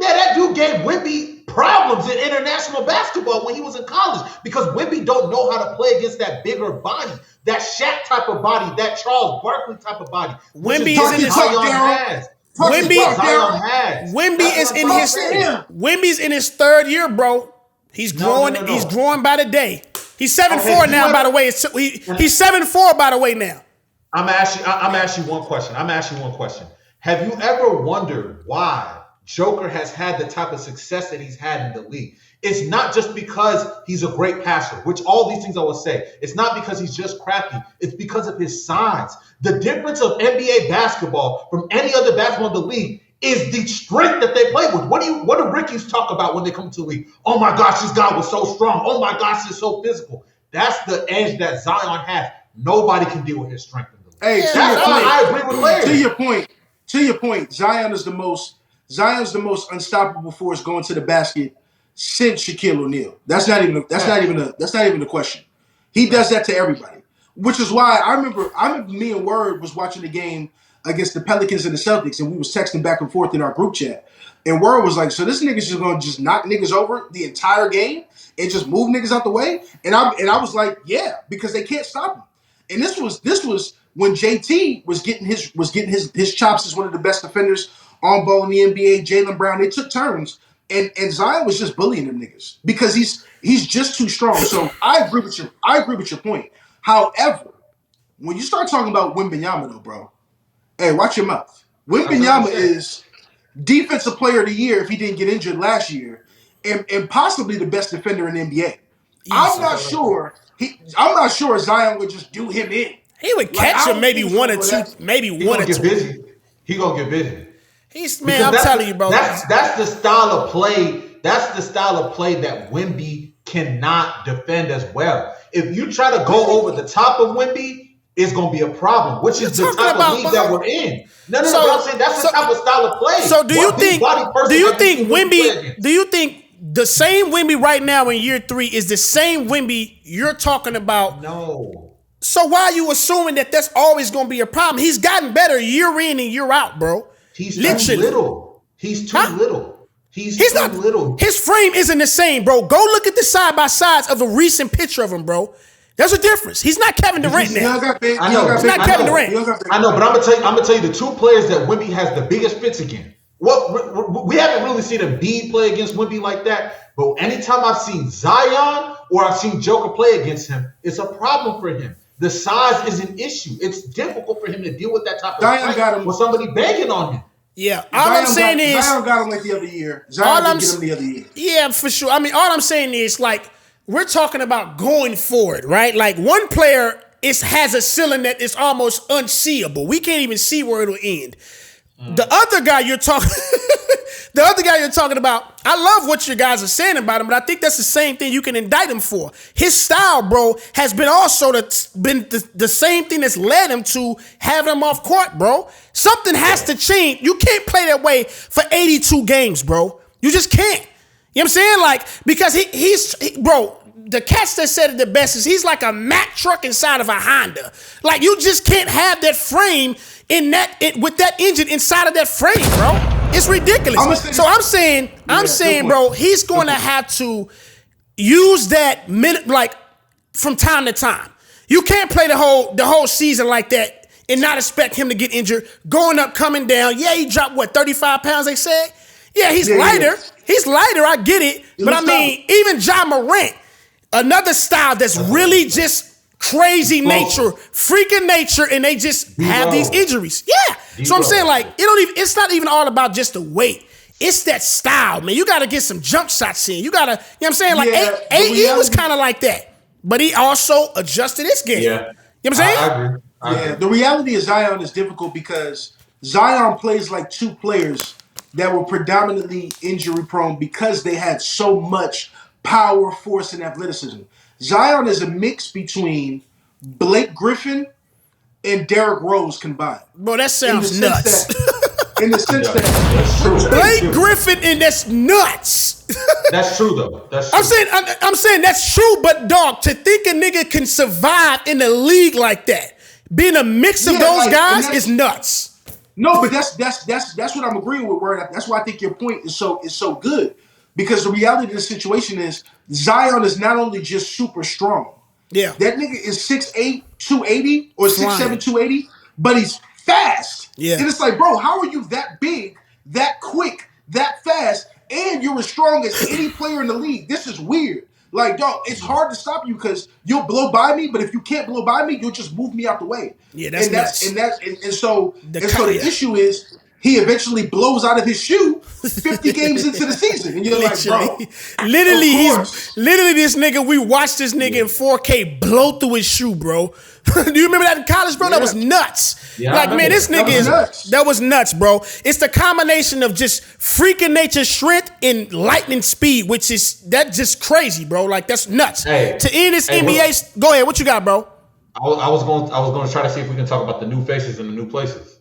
Yeah, that dude gave Wemby problems in international basketball when he was in college because Wemby don't know how to play against that bigger body, that Shaq type of body, that Charles Barkley type of body. Wemby is in his Wemby's in his 3rd year, bro. He's growing. No. He's growing by the day. He's 7'4" now. By the way, he's 7'4" by the way now. I'm asking you one question. Have you ever wondered why Joker has had the type of success that he's had in the league? It's not just because he's a great passer, which all these things I would say. It's not because he's just crafty. It's because of his size. The difference of NBA basketball from any other basketball in the league is the strength that they play with. What do Rickies talk about when they come to the league? Oh my gosh, this guy was so strong. Oh my gosh, he's so physical. That's the edge that Zion has. Nobody can deal with his strength in the league. Hey, that's why I agree with Larry. To your point, Zion's the most unstoppable force going to the basket since Shaquille O'Neal. That's not even a question. He does that to everybody, which is why I remember me and Word was watching the game against the Pelicans and the Celtics, and we was texting back and forth in our group chat. And Word was like, "So this nigga's just gonna just knock niggas over the entire game and just move niggas out the way?" And I was like, "Yeah," because they can't stop him. And this was when JT was getting his chops as one of the best defenders on ball in the NBA. Jaylen Brown, they took turns, and Zion was just bullying them niggas because he's just too strong. So I agree with your point. However, when you start talking about Wembanyama though, bro, hey, watch your mouth. Wembanyama is defensive player of the year if he didn't get injured last year, and possibly the best defender in the NBA. I'm not sure Zion would just do him in. He would catch him maybe one or two, maybe one or two. He gonna get busy. I'm telling you, bro. That's the style of play. That's the style of play that Wemby cannot defend as well. If you try to go over the top of Wemby, it's gonna be a problem. Which is the type of league that we're in. No. I'm saying that's the type of style of play. So do you think the same Wemby right now in year 3 is the same Wemby you're talking about. No. So why are you assuming that that's always going to be a problem? He's gotten better year in and year out, bro. He's Literally. too little. He's too little. He's too not little. His frame isn't the same, bro. Go look at the side by sides of a recent picture of him, bro. There's a difference. He's not Kevin Durant now. I know. He's not Kevin Durant. I know, but I'm gonna tell you the two players that Wemby has the biggest fits against. We haven't really seen Embiid play against Wemby like that, but anytime I've seen Zion or I've seen Joker play against him, it's a problem for him. The size is an issue. It's difficult for him to deal with that type of fight with somebody banging on him. Yeah, I'm saying is Zion got him like the other year. Zion didn't get him the other year. Yeah, for sure. I mean, all I'm saying is like we're talking about going forward, right? Like one player has a ceiling that is almost unseeable. We can't even see where it'll end. The other guy you're talking about, I love what you guys are saying about him, but I think that's the same thing you can indict him for. His style, bro, has been also been the same thing that's led him to having him off court, bro. Something has to change. You can't play that way for 82 games, bro. You just can't. You know what I'm saying? Like, because he's bro, the cats that said it the best is he's like a Mack truck inside of a Honda. Like, you just can't have that frame with that engine inside of that frame, bro. It's ridiculous. I'm saying, bro, he's going to have to use that like from time to time. You can't play the whole season like that and not expect him to get injured. Going up, coming down. Yeah, he dropped 35 pounds. They said. Yeah, he's lighter. Yeah. He's lighter. I get it. But I mean, even Ja Morant, another style that's really just crazy nature, freaking nature, and they just have these injuries. Yeah. So I'm saying, like, it's not even all about just the weight. It's that style, man. You got to get some jump shots in. You got to, you know what I'm saying? Like, AE was kind of like that. But he also adjusted his game. Yeah. You know what I'm saying? I agree. Yeah, the reality of Zion is difficult because Zion plays like two players that were predominantly injury prone because they had so much power, force, and athleticism. Zion is a mix between Blake Griffin and Derrick Rose combined. Bro, that sounds nuts. In the sense that that's true. Blake Griffin, and that's nuts. That's true though. That's true. I'm saying that's true, but dog, to think a nigga can survive in the league like that, being a mix of those guys is nuts. No, but that's what I'm agreeing with. Word. That's why I think your point is so good, because the reality of the situation is Zion is not only just super strong. Yeah, that nigga is 6'8", 280 or 6'7", 280, but he's fast. Yeah, and it's like, bro, how are you that big, that quick, that fast, and you're as strong as any player in the league? This is weird. Like, dog, it's hard to stop you because you'll blow by me, but if you can't blow by me, you'll just move me out the way. Yeah, that's nuts. So the issue is he eventually blows out of his shoe 50 games into the season, and you're like, bro, literally this nigga. We watched this nigga in 4K blow through his shoe, bro. Do you remember that in college, bro? Yeah. That was nuts. Yeah, like, man, this nigga that was nuts, bro. It's the combination of just freaking nature strength and lightning speed, which is just crazy, bro. Like, that's nuts. Hey, to end this NBA, go ahead. What you got, bro? I was going to try to see if we can talk about the new faces and the new places.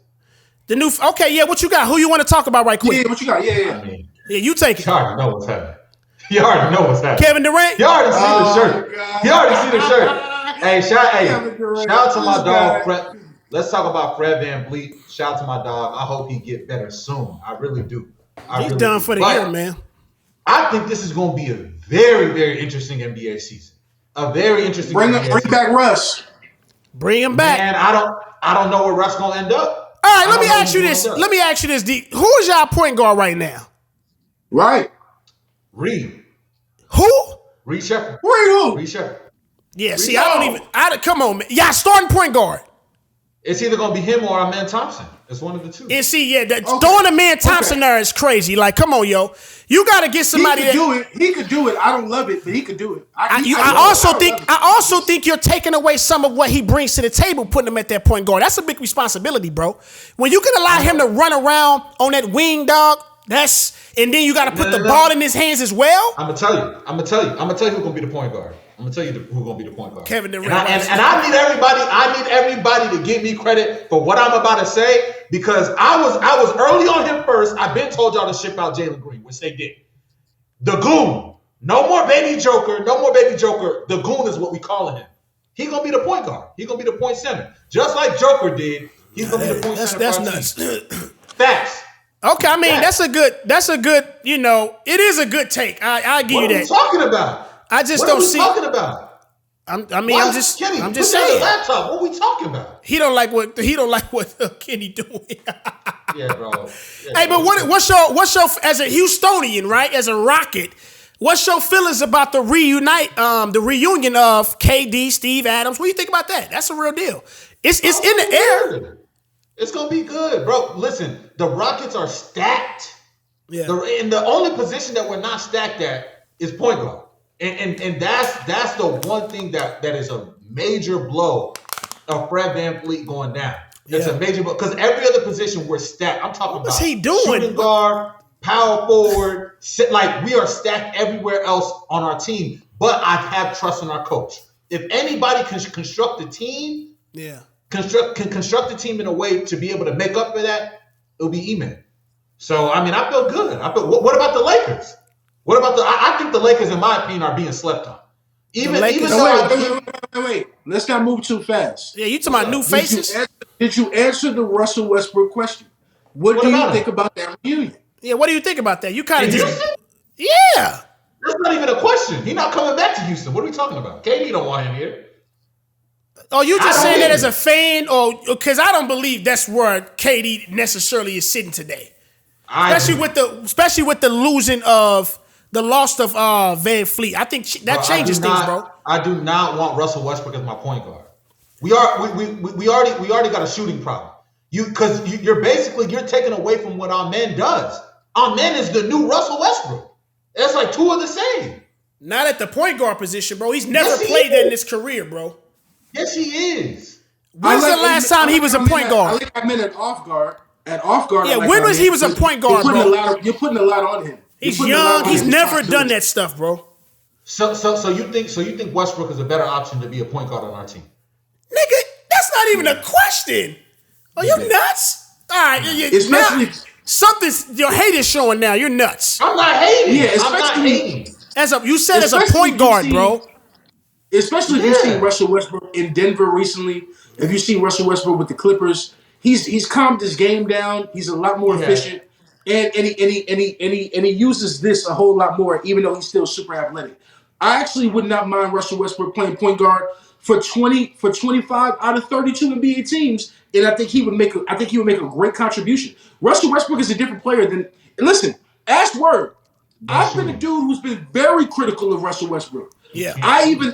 Okay, yeah. What you got? Who you want to talk about right quick? Yeah, what you got? Yeah. I mean, yeah, you take it. You already know what's happening. You already know what's happening. Kevin Durant. You already see the shirt. God. You already see the shirt. Hey, shout out to my dog, Fred. Let's talk about Fred VanVleet. Shout out to my dog. I hope he get better soon. I really do. He's done for the year, man. I think this is going to be a very, very interesting NBA season. A very interesting. Bring back Russ. Bring him back. Man, I don't know where Russ going to end up. All right, let me ask you this, D. Who is y'all point guard right now? Right. Reed. Who? Reed Shepherd. Reed Shepherd. Yeah, see, come on, man. Y'all starting point guard. It's either going to be him or Amen Thompson. It's one of the two. And see, throwing Amen Thompson there is crazy. Like, come on, yo. You got to get somebody He could do it. I don't love it, but he could do it. I also think you're taking away some of what he brings to the table, putting him at that point guard. That's a big responsibility, bro. When you can allow him to run around on that wing, dog, and then you got to put the ball in his hands as well. I'm gonna tell you who's gonna be the point guard. I'm gonna tell you who's gonna be the point guard. Kevin Durant. And I need everybody to give me credit for what I'm about to say, because I was early on him first. I've been told y'all to ship out Jalen Green, which they did. The Goon. No more Baby Joker. No more Baby Joker. The Goon is what we calling him. He gonna be the point guard. He gonna be the point center, just like Joker did. He's gonna be the point center. That's nuts. Facts. Okay, I mean that's a good. You know, it is a good take. I give you that. What are we talking about? I just what don't are we see. Talking about? I'm just Kenny, I'm just put down saying. the laptop. What are we talking about? He don't like what Kenny doing. Yeah, bro. Yeah, Hey, but what's your as a Houstonian, right? As a Rocket, what's your feelings about the reunion of KD, Steve Adams? What do you think about that? That's a real deal. It's in the air. It's gonna be good, bro. Listen, the Rockets are stacked. Yeah. And the only position that we're not stacked at is point guard. And that's the one thing that is a major blow of Fred VanVleet going down. It's a major blow because every other position we're stacked. I'm talking What's about he doing? Shooting guard, power forward, like we are stacked everywhere else on our team. But I have trust in our coach. If anybody can construct a team, can construct a team in a way to be able to make up for that, it'll be E-Man. So I mean, I feel good. What about the Lakers? What about I think the Lakers, in my opinion, are being slept on. Wait. Let's not move too fast. Yeah, you talking about new faces? Did you answer the Russell Westbrook question? What do you think about that reunion? Yeah, what do you think about that? You kind of just Houston? Yeah. That's not even a question. He's not coming back to Houston. What are we talking about? KD don't want him here. Oh, you just saying that as a fan, or because I don't believe that's where KD necessarily is sitting today. Especially with the losing of the loss of Van Fleet. I think that changes things, bro. I do not want Russell Westbrook as my point guard. We already got a shooting problem. You're basically taking away from what Amen does. Amen is the new Russell Westbrook. It's like two of the same. Not at the point guard position, bro. He's never played that in his career, bro. Yes, he is. When's the last time he was a point guard? I think I meant at off guard. At off guard. Yeah, when was he was a point guard, bro? You're putting a lot on him. He's young. He's never done that stuff, bro. So you think Westbrook is a better option to be a point guard on our team? Nigga, that's not even a question. Are you nuts? All right, something's your hate is showing now. You're nuts. I'm not hating. Yeah, I'm not hating. As a point guard, bro. Especially if you've seen Russell Westbrook in Denver recently. If you've seen Russell Westbrook with the Clippers, he's calmed his game down. He's a lot more efficient, and he uses this a whole lot more, even though he's still super athletic. I actually would not mind Russell Westbrook playing point guard for 25 out of 32 NBA teams, and I think he would make a great contribution. Russell Westbrook is a different player than. And listen, ask Word. I've been a dude who's been very critical of Russell Westbrook. Yeah, I even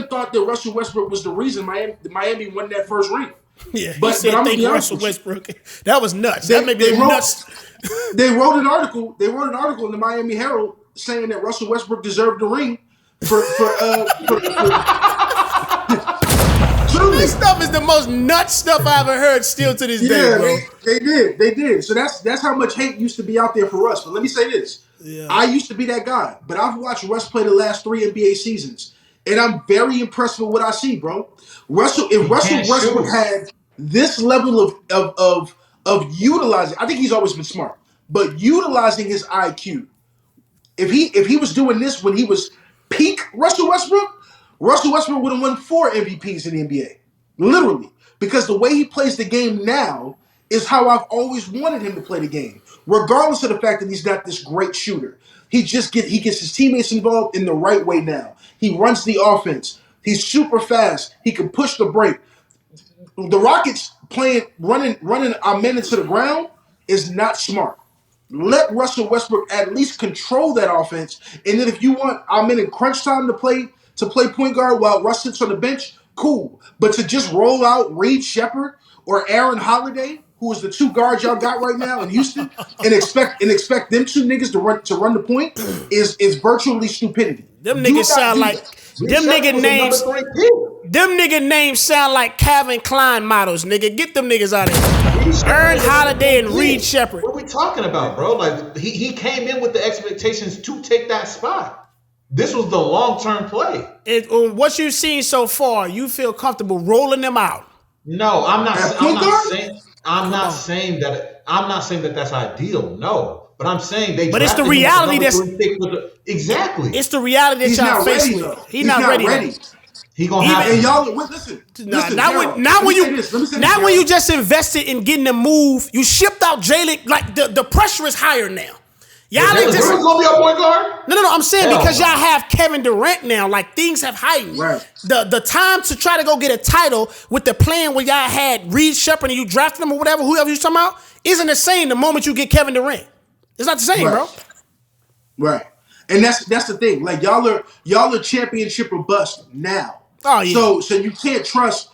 thought that Russell Westbrook was the reason Miami won that first ring. Yeah, but I'm gonna be honest Russell Westbrook. That was nuts. That made me nuts. They wrote an article. They wrote an article in the Miami Herald saying that Russell Westbrook deserved the ring for This stuff is the most nuts stuff I ever heard still to this day, bro. They did. So that's how much hate used to be out there for Russ. But let me say this. Yeah. I used to be that guy, but I've watched Russ play the last 3 NBA seasons, and I'm very impressed with what I see, bro. Russell Westbrook had this level of utilizing, I think he's always been smart, but utilizing his IQ. If he was doing this when he was peak Russell Westbrook would have won 4 MVPs in the NBA. Literally. Because the way he plays the game now is how I've always wanted him to play the game. Regardless of the fact that he's not this great shooter. He gets his teammates involved in the right way now. He runs the offense. He's super fast. He can push the break. The Rockets running our men into the ground is not smart. Let Russell Westbrook at least control that offense. And then if you want our men in crunch time to play point guard while Russ sits on the bench, cool. But to just roll out Reed Shepherd or Aaron Holiday, who is the 2 guards y'all got right now in Houston, and expect them 2 niggas to run the point is virtually stupidity. Them niggas sound like them nigga names. Them nigga names sound like Calvin Klein models, nigga. Get them niggas out of here. Aaron Holiday and Reed Shepherd. What are we talking about, bro? Like he came in with the expectations to take that spot. This was the long-term play. What you've seen so far, you feel comfortable rolling them out? No, I'm not saying that that's ideal. No, But I'm saying they But it's the drafted him as the reality number that's 3 pick. Exactly. it's the reality that He's y'all not facing ready with. though. He's not ready. Though. He gonna Even- have And to. y'all, listen. Nah, Listen, not Gerald, when, not when let you, me say this, not when Gerald. you just invested in getting the move. You shipped out Jalen. Like the pressure is higher now. Y'all Jalen ain't just Brown's gonna be a point guard. no. I'm saying Hell because no. y'all have Kevin Durant now. Like things have heightened. Right. The time to try to go get a title with the plan where y'all had Reed Shepard and you drafted him or whatever, whoever you talking about, isn't the same the moment you get Kevin Durant. It's not the same, bro. Right. And that's the thing. Like y'all are championship or bust now. Oh, yeah. So you can't trust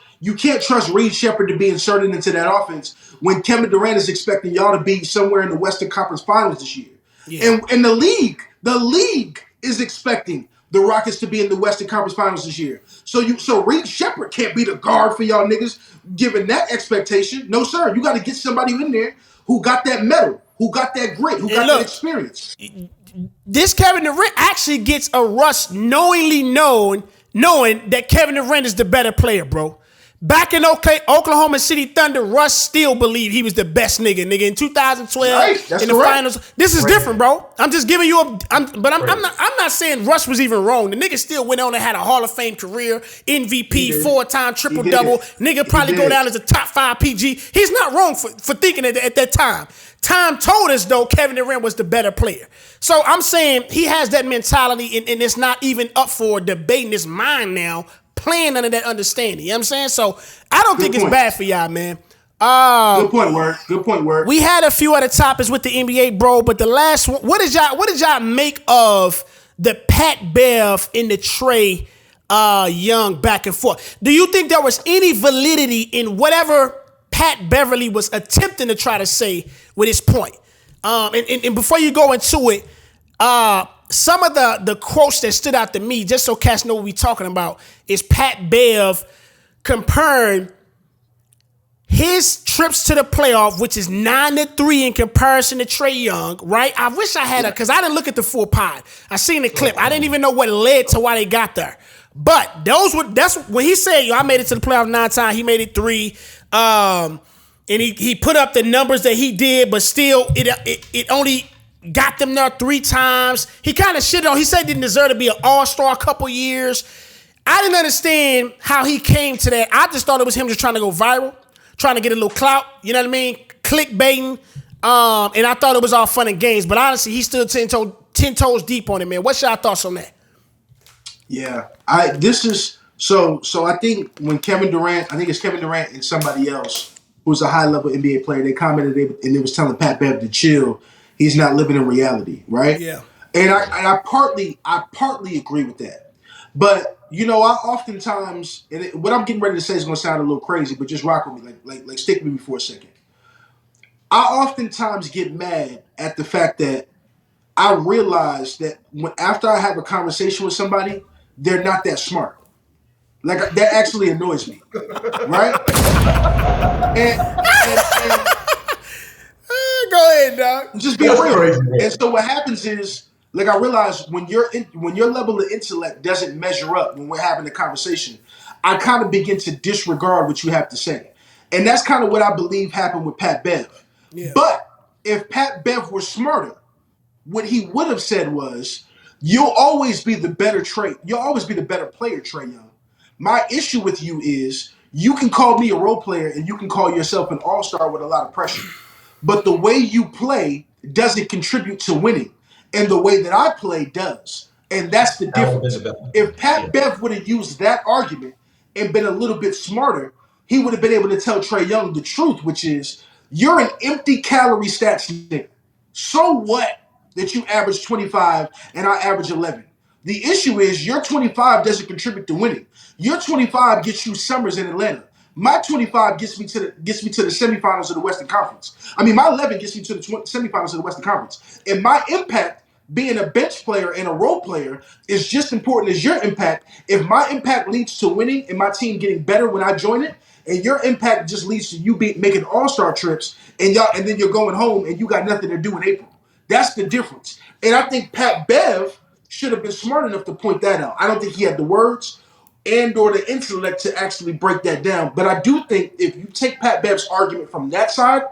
Reed Shepard to be inserted into that offense when Kevin Durant is expecting y'all to be somewhere in the Western Conference Finals this year. Yeah. And the league is expecting the Rockets to be in the Western Conference Finals this year. So Reed Shepard can't be the guard for y'all niggas given that expectation. No, sir. You got to get somebody in there who got that metal, who got that grit, who got that experience. This Kevin Durant actually gets a rush knowing that Kevin Durant is the better player, bro. Back in Oklahoma City Thunder, Russ still believed he was the best nigga in 2012 Right, that's in the correct. finals. This is different, bro. I'm just giving you I'm not saying Russ was even wrong. The nigga still went on and had a Hall of Fame career, MVP, 4-time triple double. Nigga probably go down as a top 5 PG. He's not wrong for thinking at that time. Time told us though Kevin Durant was the better player. So I'm saying he has that mentality and it's not even up for debate in his mind now. Playing under that understanding, you know what I'm saying? So I don't think it's bad for y'all, man. Good point, Word. Good point, Word. We had a few other topics with the NBA, bro, but the last one, what did y'all make of the Pat Bev and the Trae Young back and forth? Do you think there was any validity in whatever Pat Beverly was attempting to try to say with his point? And before you go into it, some of the quotes that stood out to me, just so cats know what we talking about, is Pat Bev comparing his trips to the playoff, which is 9-3 in comparison to Trae Young, right? I wish I had because I didn't look at the full pod. I seen the clip. I didn't even know what led to why they got there. But that's when he said, I made it to the playoff 9 times. He made it 3. And he put up the numbers that he did, but still it only got them there 3 times. He kind of shitted on. He said he didn't deserve to be an all-star a couple years. I didn't understand how he came to that. I just thought it was him just trying to go viral, trying to get a little clout. You know what I mean? Clickbaiting. And I thought it was all fun and games. But honestly, he stood 10 toes deep on it, man. What's y'all thoughts on that? Yeah, I think when Kevin Durant, I think it's Kevin Durant and somebody else who's a high-level NBA player, they commented and they was telling Pat Bev to chill. He's not living in reality, right? Yeah. And I partly agree with that. But I oftentimes, what I'm getting ready to say is going to sound a little crazy, but just rock with me, like stick with me for a second. I oftentimes get mad at the fact that I realize that after I have a conversation with somebody, they're not that smart. Like that actually annoys me, right? and Go ahead, dog. just be That's real. crazy, bro. And so what happens is, like I realize when your level of intellect doesn't measure up when we're having a conversation, I kind of begin to disregard what you have to say, and that's kind of what I believe happened with Pat Bev. Yeah. But if Pat Bev were smarter, what he would have said was, "You'll always be the better Trae. You'll always be the better player, Trae Young. My issue with you is you can call me a role player and you can call yourself an all-star with a lot of pressure. But the way you play doesn't contribute to winning. And the way that I play does. And that's the difference. If Pat Bev would have used that argument and been a little bit smarter, he would have been able to tell Trae Young the truth, which is, you're an empty calorie stats nigga. So what that you average 25 and I average 11? The issue is your 25 doesn't contribute to winning. Your 25 gets you summers in Atlanta. My 25 gets me to the semifinals of the Western Conference. I mean, my 11 gets me to the semifinals of the Western Conference. And my impact, being a bench player and a role player, is just important as your impact. If my impact leads to winning and my team getting better when I join it, and your impact just leads to you making all-star trips, and then you're going home and you got nothing to do in April. That's the difference. And I think Pat Bev should have been smart enough to point that out. I don't think he had the words and or the intellect to actually break that down. But I do think if you take Pat Bev's argument from that side,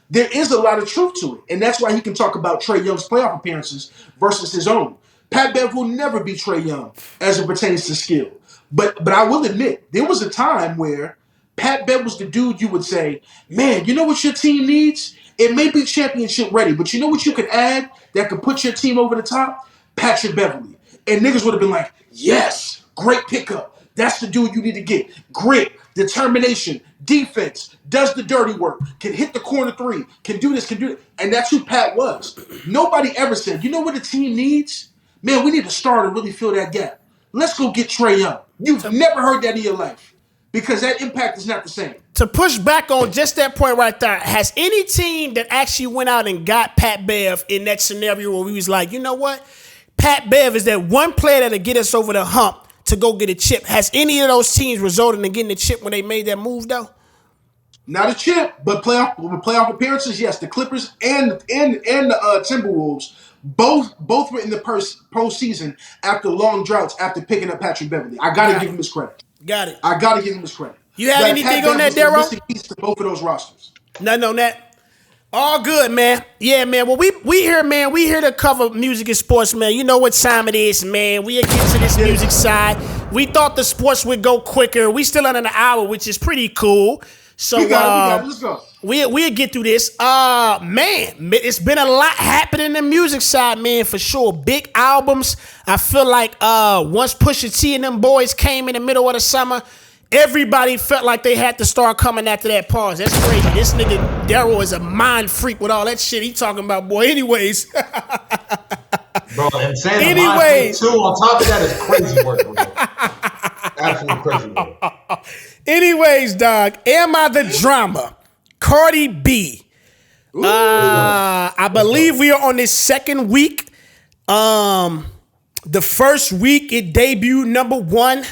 There is a lot of truth to it, and that's why he can talk about Trae Young's playoff appearances versus his own. Pat Bev will never be Trae Young as it pertains to skill. But I will admit, there was a time where Pat Bev was the dude you would say, man, you know what your team needs? It may be championship ready, but you know what you could add that could put your team over the top? Patrick Beverly. And niggas would have been like, yes, great pickup. That's the dude you need to get. Grit, determination, defense, does the dirty work, can hit the corner three, can do this, can do it. And that's who Pat was. Nobody ever said, you know what the team needs? Man, we need to start and really fill that gap. Let's go get Trae Young. You've never heard that in your life because that impact is not the same. To push back on just that point right there, has any team that actually went out and got Pat Bev in that scenario where we was like, you know what? Pat Bev is that one player that'll get us over the hump to go get a chip. Has any of those teams resulted in getting a chip when they made that move, though? Not a chip, but playoff appearances, yes. The Clippers and the Timberwolves both were in the postseason after long droughts after picking up Patrick Beverly. I got to give him his credit. Got it. I got to give him his credit. You have anything on that, Darryl? Missing piece to both of those rosters. Nothing on that. All good, man. Yeah, man. Well, we here, man. We here to cover music and sports, man. You know what time it is, man. We get to this music side. We thought the sports would go quicker. We still under an hour, which is pretty cool. So we got it. Let's go. We'll get through this. Man, it's been a lot happening in the music side, man, for sure. Big albums. I feel like once Pusha T and them boys came in the middle of the summer, everybody felt like they had to start coming after that pause. That's crazy. This nigga Daryl is a mind freak with all that shit he talking about, boy. Anyways. Bro, and saying the mind freak too on top of that is crazy work, bro. Absolutely crazy work. Anyways, dog, Am I the Drama? Cardi B. I believe we are on this second week. The first week it debuted number one,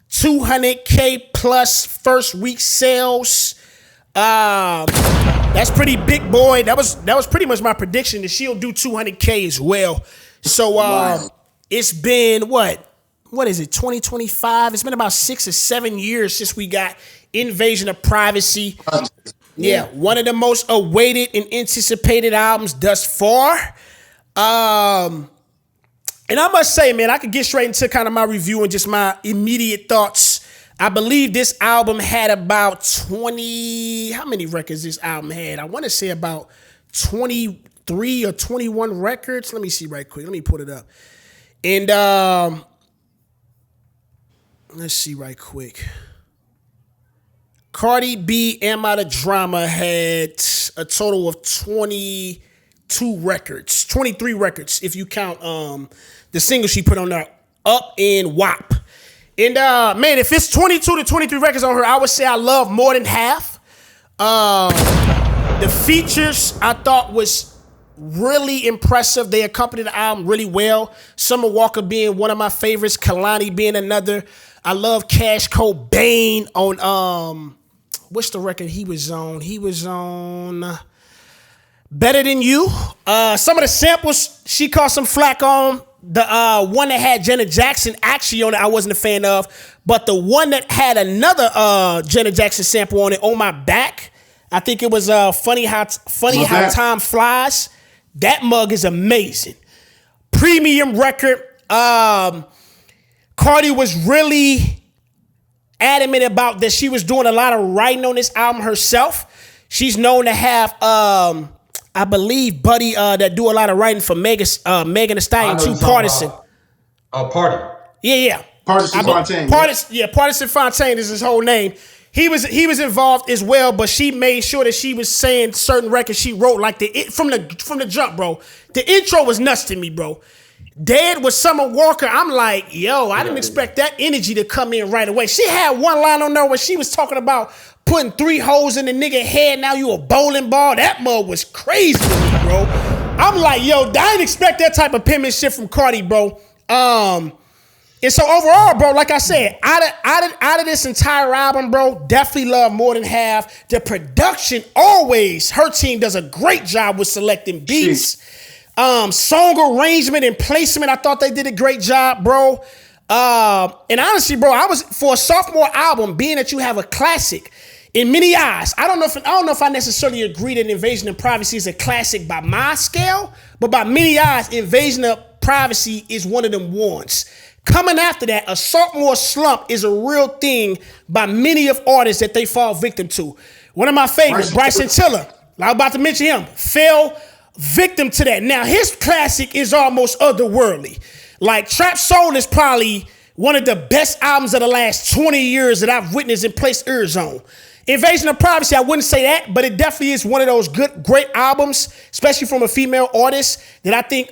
200K plus first week sales. That's pretty big, boy. That was pretty much my prediction that she'll do 200K as well. So It's been what is it, 2025? It's been about 6 or 7 years since we got Invasion of Privacy. Yeah, one of the most awaited and anticipated albums thus far. And I must say, man, I could get straight into kind of my review and just my immediate thoughts. I believe this album had about 20, how many records this album had? I want to say about 23 or 21 records. Let me see right quick. Let me put it up. And let's see right quick. Cardi B, Am I the Drama had a total of 22 records, 23 records if you count the single she put on there, Up and WAP. And man, if it's 22 to 23 records on her, I would say I love more than half. The features I thought was really impressive. They accompanied the album really well. Summer Walker being one of my favorites, Kalani being another. I love Cash Cobain on what's the record he was on? He was on Better Than You. Some of the samples she caught some flack on. The one that had Janet Jackson actually on it, I wasn't a fan of. But the one that had another Janet Jackson sample on it, On My Back, I think it was Funny How Time Flies. That mug is amazing. Premium record. Cardi was really adamant about that she was doing a lot of writing on this album herself. She's known to have, I believe, Buddy that do a lot of writing for Megan Thee Stallion too. Partisan. Party. Yeah. Partisan Fontaine. Partisan Fontaine is his whole name. He was involved as well, but she made sure that she was saying certain records she wrote, like from the jump, bro. The intro was nuts to me, bro. Dead with Summer Walker. I'm like, yo, I didn't expect that energy to come in right away. She had one line on there where she was talking about putting 3 holes in the nigga head. Now you a bowling ball. That mug was crazy to me, bro. I'm like, yo, I didn't expect that type of penmanship from Cardi, bro. And so overall, bro, like I said, out of this entire album, bro, definitely love more than half. The production always, her team does a great job with selecting beats. Song arrangement and placement, I thought they did a great job, bro. And honestly, bro, I was for a sophomore album, being that you have a classic, in many eyes, I don't know if I necessarily agree that Invasion of Privacy is a classic by my scale, but by many eyes, Invasion of Privacy is one of them ones. Coming after that, a sophomore slump is a real thing by many of artists that they fall victim to. One of my favorites, Bryson Tiller, I was about to mention him, fell victim to that. Now, his classic is almost otherworldly. Like, Trap Soul is probably one of the best albums of the last 20 years that I've witnessed and placed ears on. Invasion of Privacy, I wouldn't say that, but it definitely is one of those great albums, especially from a female artist, that I think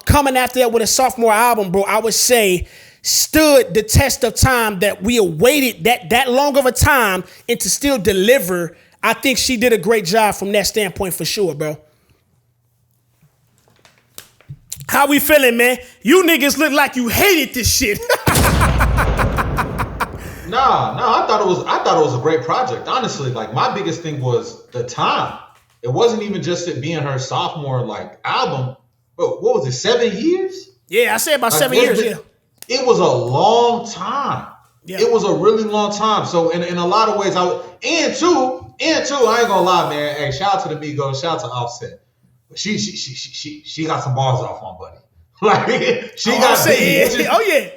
coming after that with a sophomore album, bro, I would say stood the test of time, that we awaited that long of a time, and to still deliver. I think she did a great job from that standpoint for sure, bro. How we feeling, man? You niggas look like you hated this shit. Nah, I thought it was a great project. Honestly, like, my biggest thing was the time. It wasn't even just it being her sophomore like album. But what was it, 7 years? Yeah, I said about 7 years. Yeah, it was a long time. Yeah. It was a really long time. So in a lot of ways, and two, I ain't gonna lie, man. Hey, shout out to the Migos, shout out to Offset. But she got some bars off on Buddy. Like, she got big,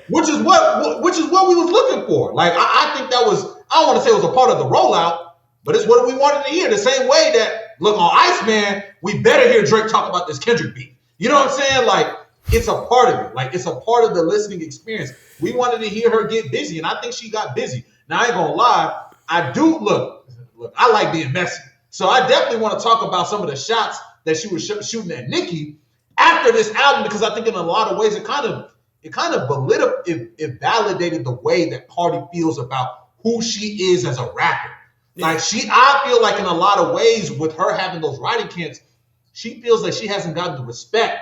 which is what we was looking for. Like, I think that was, I don't want to say it was a part of the rollout, but it's what we wanted to hear. The same way that, look, on Iceman, we better hear Drake talk about this Kendrick beat. You know what I'm saying? Like, it's a part of it. Like, it's a part of the listening experience. We wanted to hear her get busy, and I think she got busy. Now, I ain't gonna lie, I do look, I like being messy. So I definitely want to talk about some of the shots that she was shooting at Nicki after this album, because I think in a lot of ways it kind of it validated the way that Cardi feels about who she is as a rapper. Yeah. Like, I feel like in a lot of ways with her having those writing camps, she feels like she hasn't gotten the respect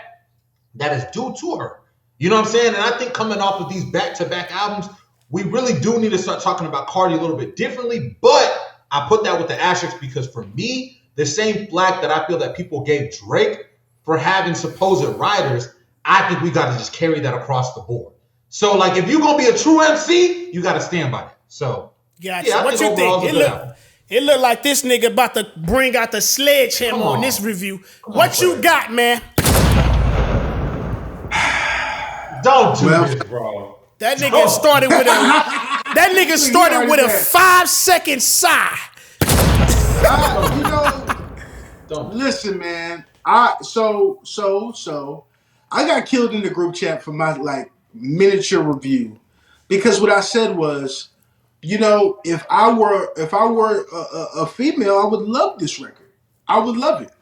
that is due to her. You know what I'm saying? And I think coming off of these back-to-back albums, we really do need to start talking about Cardi a little bit differently. But I put that with the asterisk because for me, the same flack that I feel that people gave Drake for having supposed writers, I think we got to just carry that across the board. So, like, if you're going to be a true MC, you got to stand by it. So, gotcha. Yeah, what you think? It looked like this nigga about to bring out the sledgehammer on this review. What you got, man? Don't do this, bro. That nigga started with a 5-second sigh. Listen, man. I got killed in the group chat for my like miniature review because what I said was, you know, if I were a female, I would love this record. I would love it.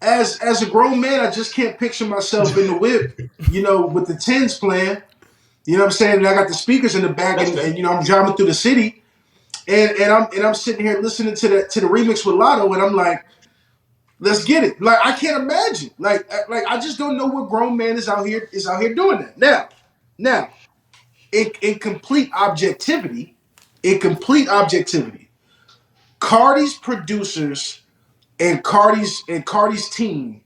As a grown man, I just can't picture myself in the whip, you know, with the tens playing. You know what I'm saying? And I got the speakers in the back, and you know, I'm driving through the city, and I'm sitting here listening to the remix with Lotto, and I'm like, let's get it. Like, I can't imagine. Like I just don't know what grown man is out here doing that. Now, in complete objectivity, Cardi's producers and Cardi's team,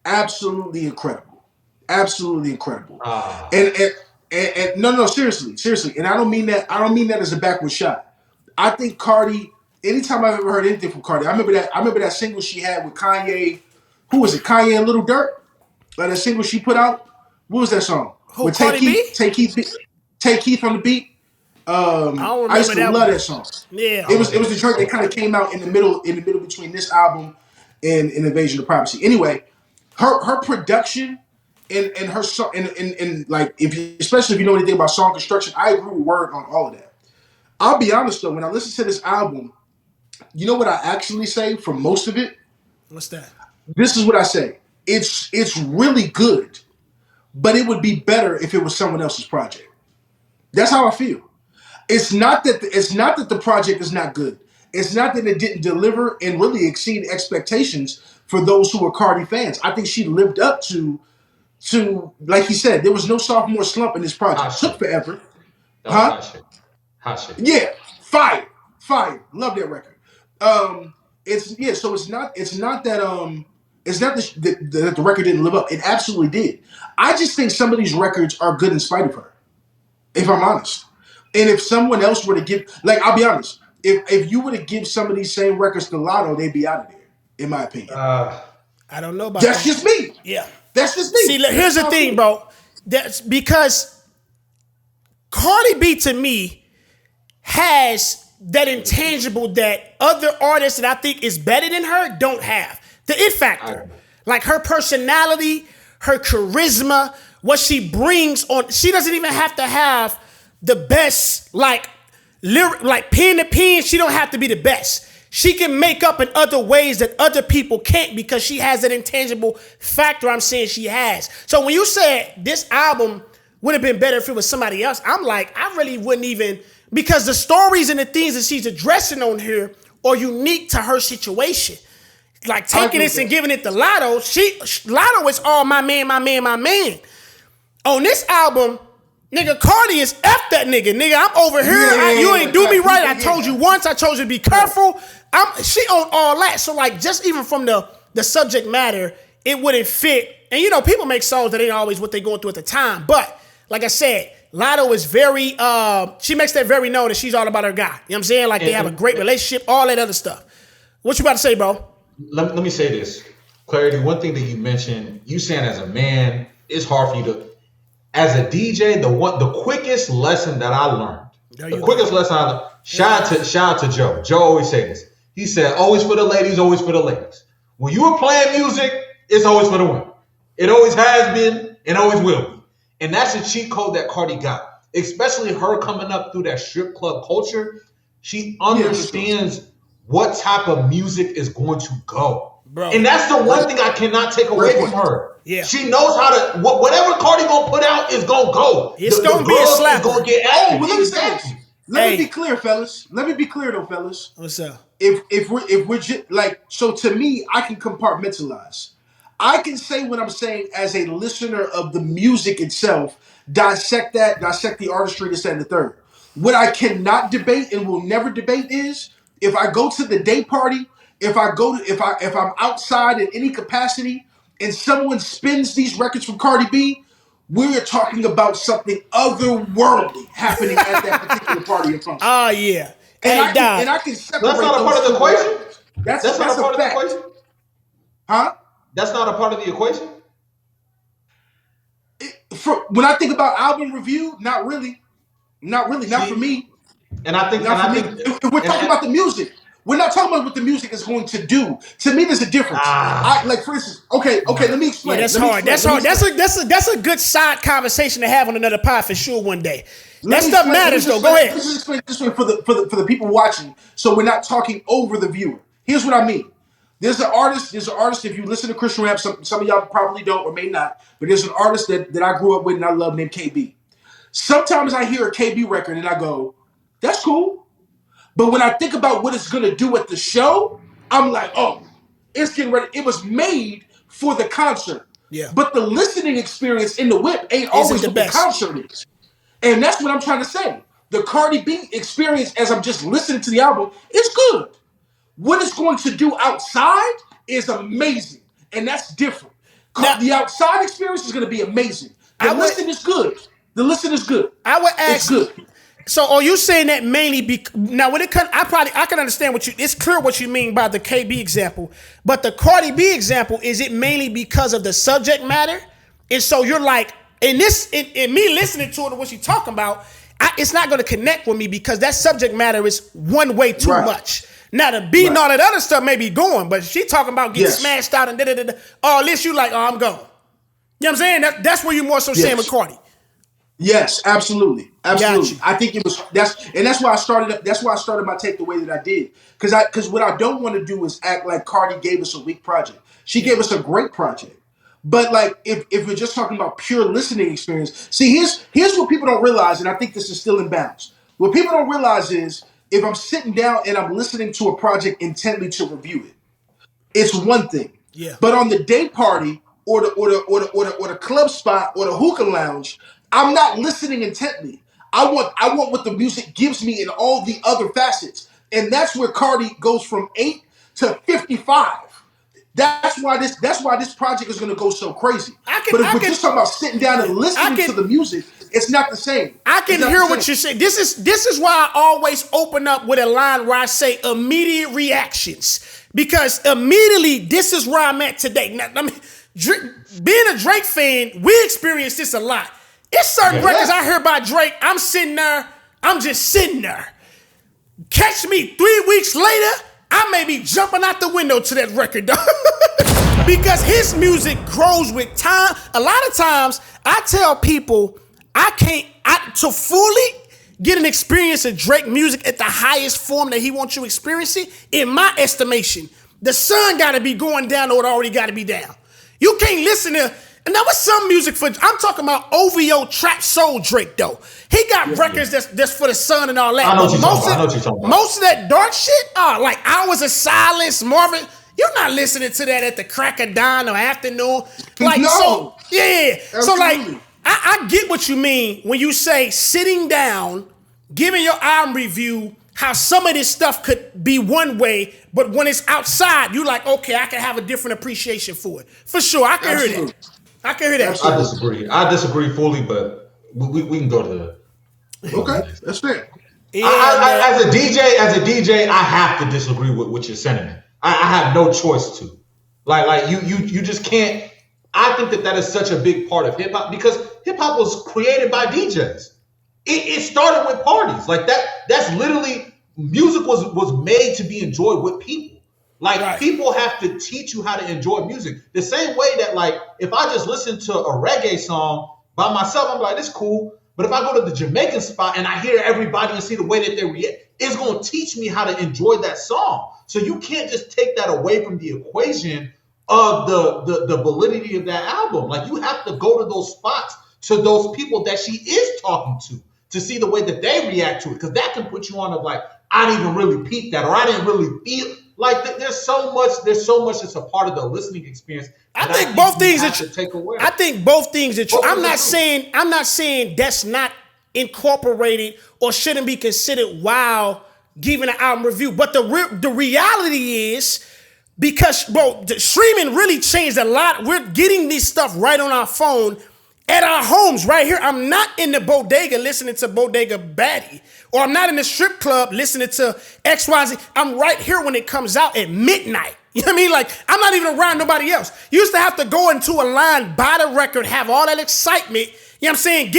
absolutely incredible. And no, seriously. And I don't mean that as a backward shot. I think Cardi, anytime I've ever heard anything from Cardi, I remember that single she had with Kanye. Who was it? Kanye and Little Durk? Like that single she put out. What was that song? With Take Keith on the beat. I used to love that song. Yeah. It was the track that kind of came out in the middle between this album and Invasion of Privacy. Anyway, her production and her song and like especially if you know anything about song construction, I agree with Word on all of that. I'll be honest though, when I listen to this album, you know what I actually say for most of it? What's that? This is what I say. It's really good, but it would be better if it was someone else's project. That's how I feel. It's not that the project is not good. It's not that it didn't deliver and really exceed expectations for those who are Cardi fans. I think she lived up to like he said, there was no sophomore slump in this project. It took forever. Hot shit. Yeah, fire. Love that record. So it's not that that the record didn't live up. It absolutely did. I just think some of these records are good in spite of her, if I'm honest. And if someone else were to give, like, I'll be honest, if you were to give some of these same records to Lotto, they'd be out of there, in my opinion. I don't know about That's that. just me. Yeah. That's just me. See, look, here's the thing, bro. That's because Cardi B to me has that intangible that other artists that I think is better than her don't have. The it factor. Like her personality, her charisma, what she brings on. She doesn't even have to have the best, like pen to pen. She don't have to be the best. She can make up in other ways that other people can't because she has that intangible factor I'm saying she has. So when you said this album would have been better if it was somebody else, I'm like, I really wouldn't even, because the stories and the things that she's addressing on here are unique to her situation. Like taking this and giving it to Lotto, Lotto is all my man, my man, my man. On this album, nigga, Cardi is F that nigga. Nigga, I'm over here. You ain't do me right. I told you once. I told you to be careful. She on all that. So like, just even from the subject matter, it wouldn't fit. And you know, people make songs that ain't always what they going through at the time. But like I said, Lotto is very, she makes that very known that she's all about her guy. You know what I'm saying? Like they have a great relationship, all that other stuff. What you about to say, bro? Let me say this. Klarity, one thing that you mentioned, you saying as a man, it's hard for you to, as a DJ, the quickest lesson that I learned, shout out to Joe. Joe always say this. He said, always for the ladies, always for the ladies. When you are playing music, it's always for the women. It always has been and always will be. And that's a cheat code that Cardi got. Especially her coming up through that strip club culture. She understands what type of music is going to go. Bro, and that's the one thing I cannot take away from her. Yeah. She knows how to, whatever Cardi gonna put out is gonna go. It's gonna be a slap. Gonna get active. Well, let me be clear, fellas. Let me be clear though, fellas. What's up? If we're just like, so to me, I can compartmentalize. I can say what I'm saying as a listener of the music itself, dissect the artistry, this, that, and the third. What I cannot debate and will never debate is if I go to the day party, if I'm outside in any capacity and someone spins these records from Cardi B, we're talking about something otherworldly happening at that particular party in front of Oh yeah. And I can separate. That's not a part of the equation. That's not a part of the equation. Huh? That's not a part of the equation. When I think about album review, not really. Not for me. And I think, if we're talking about the music. We're not talking about what the music is going to do. To me, there's a difference. Like for instance, okay, let me explain. Yeah, that's hard. That's a good side conversation to have on another pod for sure one day. That stuff matters though. Go ahead. Let's just explain this way for the people watching, so we're not talking over the viewer. Here's what I mean. There's an artist. If you listen to Christian rap, some of y'all probably don't or may not, but there's an artist that I grew up with and I love named KB. Sometimes I hear a KB record and I go, that's cool. But when I think about what it's going to do at the show, I'm like, oh, it's getting ready. It was made for the concert. Yeah. But the listening experience in the whip ain't always what the concert is. And that's what I'm trying to say. The Cardi B experience as I'm just listening to the album is good. What it's going to do outside is amazing. And that's different. Now, the outside experience is going to be amazing. The listen is good. I would ask. It's good. So are you saying that mainly now when it comes, I can understand it's clear what you mean by the KB example, but the Cardi B example, is it mainly because of the subject matter? And so you're like, in me listening to it and what she's talking about, it's not going to connect with me because that subject matter is one way too much. Now the beat and all that other stuff may be going, but she talking about getting smashed out and all this, you like, oh, I'm gone. You know what I'm saying? That's where you more so saying with Cardi. Yes, absolutely. I think that's why I started. That's why I started my take the way that I did. Because what I don't want to do is act like Cardi gave us a weak project. She gave us a great project. But like, if we're just talking about pure listening experience, see, here's what people don't realize, and I think this is still in bounds. What people don't realize is if I'm sitting down and I'm listening to a project intently to review it, it's one thing. Yeah. But on the day party or the club spot or the hookah lounge, I'm not listening intently. I want what the music gives me in all the other facets. And that's where Cardi goes from 8 to 55. That's why this project is going to go so crazy. But if I we're can- just talking about sitting down and listening to the music, it's not the same. I can hear what you're saying. This is why I always open up with a line where I say immediate reactions, because immediately this is where I'm at today. Now, I mean, being a Drake fan, we experience this a lot. It's certain records I hear by Drake. I'm sitting there. I'm just sitting there. Catch me 3 weeks later, I may be jumping out the window to that record, dog. Because his music grows with time. A lot of times, I tell people to fully get an experience of Drake music at the highest form that he wants you to experience it, in my estimation, the sun got to be going down or it already got to be down. You can't listen to, and there was some music for, I'm talking about OVO trap soul Drake though. He got records that's for the sun and all that. I know what you're talking about. Most of that dark shit, like Hours of Silence, Marvin, you're not listening to that at the crack of dawn or afternoon. Like, no. so, yeah. Absolutely. So like, I get what you mean when you say sitting down, giving your album review, how some of this stuff could be one way, but when it's outside, you like, okay, I can have a different appreciation for it. For sure, I can hear that. I can hear that. I disagree fully, but we can go to the. Okay, that's fair. Yeah, as a DJ, I have to disagree with your sentiment. I have no choice to. Like you just can't. I think that is such a big part of hip hop, because hip hop was created by DJs. It started with parties like that. That's literally, music was made to be enjoyed with people. Like, people have to teach you how to enjoy music. The same way that, like, if I just listen to a reggae song by myself, I'm like, this is cool. But if I go to the Jamaican spot and I hear everybody and see the way that they react, it's going to teach me how to enjoy that song. So you can't just take that away from the equation of the validity of that album. Like, you have to go to those spots, to those people that she is talking to see the way that they react to it. Because that can put you on of like, I didn't even really peep that, or I didn't really feel. Like, there's so much that's a part of the listening experience. I think both things are take away. I think both things are true. I'm not saying that's not incorporated or shouldn't be considered while giving an album review. But the reality is, because the streaming really changed a lot. We're getting this stuff right on our phone at our homes right here. I'm not in the bodega listening to Bodega Batty, or I'm not in the strip club listening to XYZ. I'm right here when it comes out at midnight. You know what I mean? Like, I'm not even around nobody else. You used to have to go into a line, buy the record, have all that excitement. You know what I'm saying?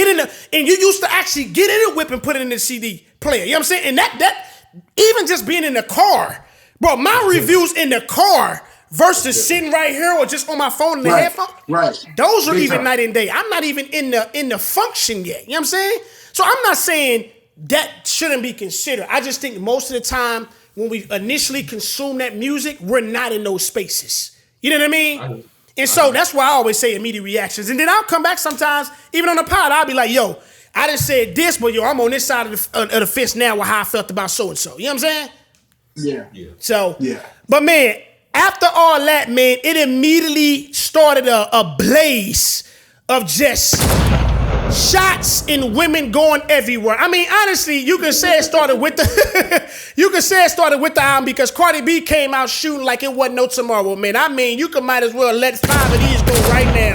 And you used to actually get in a whip and put it in the CD player. You know what I'm saying? And that even just being in the car, bro, my reviews in the car versus sitting right here or just on my phone in the headphone. Right. Those are Big even time. night and day. I'm not even in the function yet. You know what I'm saying? So I'm not saying that shouldn't be considered. I just think most of the time when we initially consume that music, we're not in those spaces. You know what I mean? And so that's why I always say immediate reactions. And then I'll come back sometimes, even on the pod, I'll be like, yo, I done said this, but yo, I'm on this side of the fence now with how I felt about so-and-so. You know what I'm saying? Yeah. So, Yeah. But man, after all that, man, it immediately started a blaze of just shots and women going everywhere. I mean, honestly, you can say it started with the album, because Cardi B came out shooting like it wasn't no tomorrow, man. I mean, you might as well let 5 of these go right now.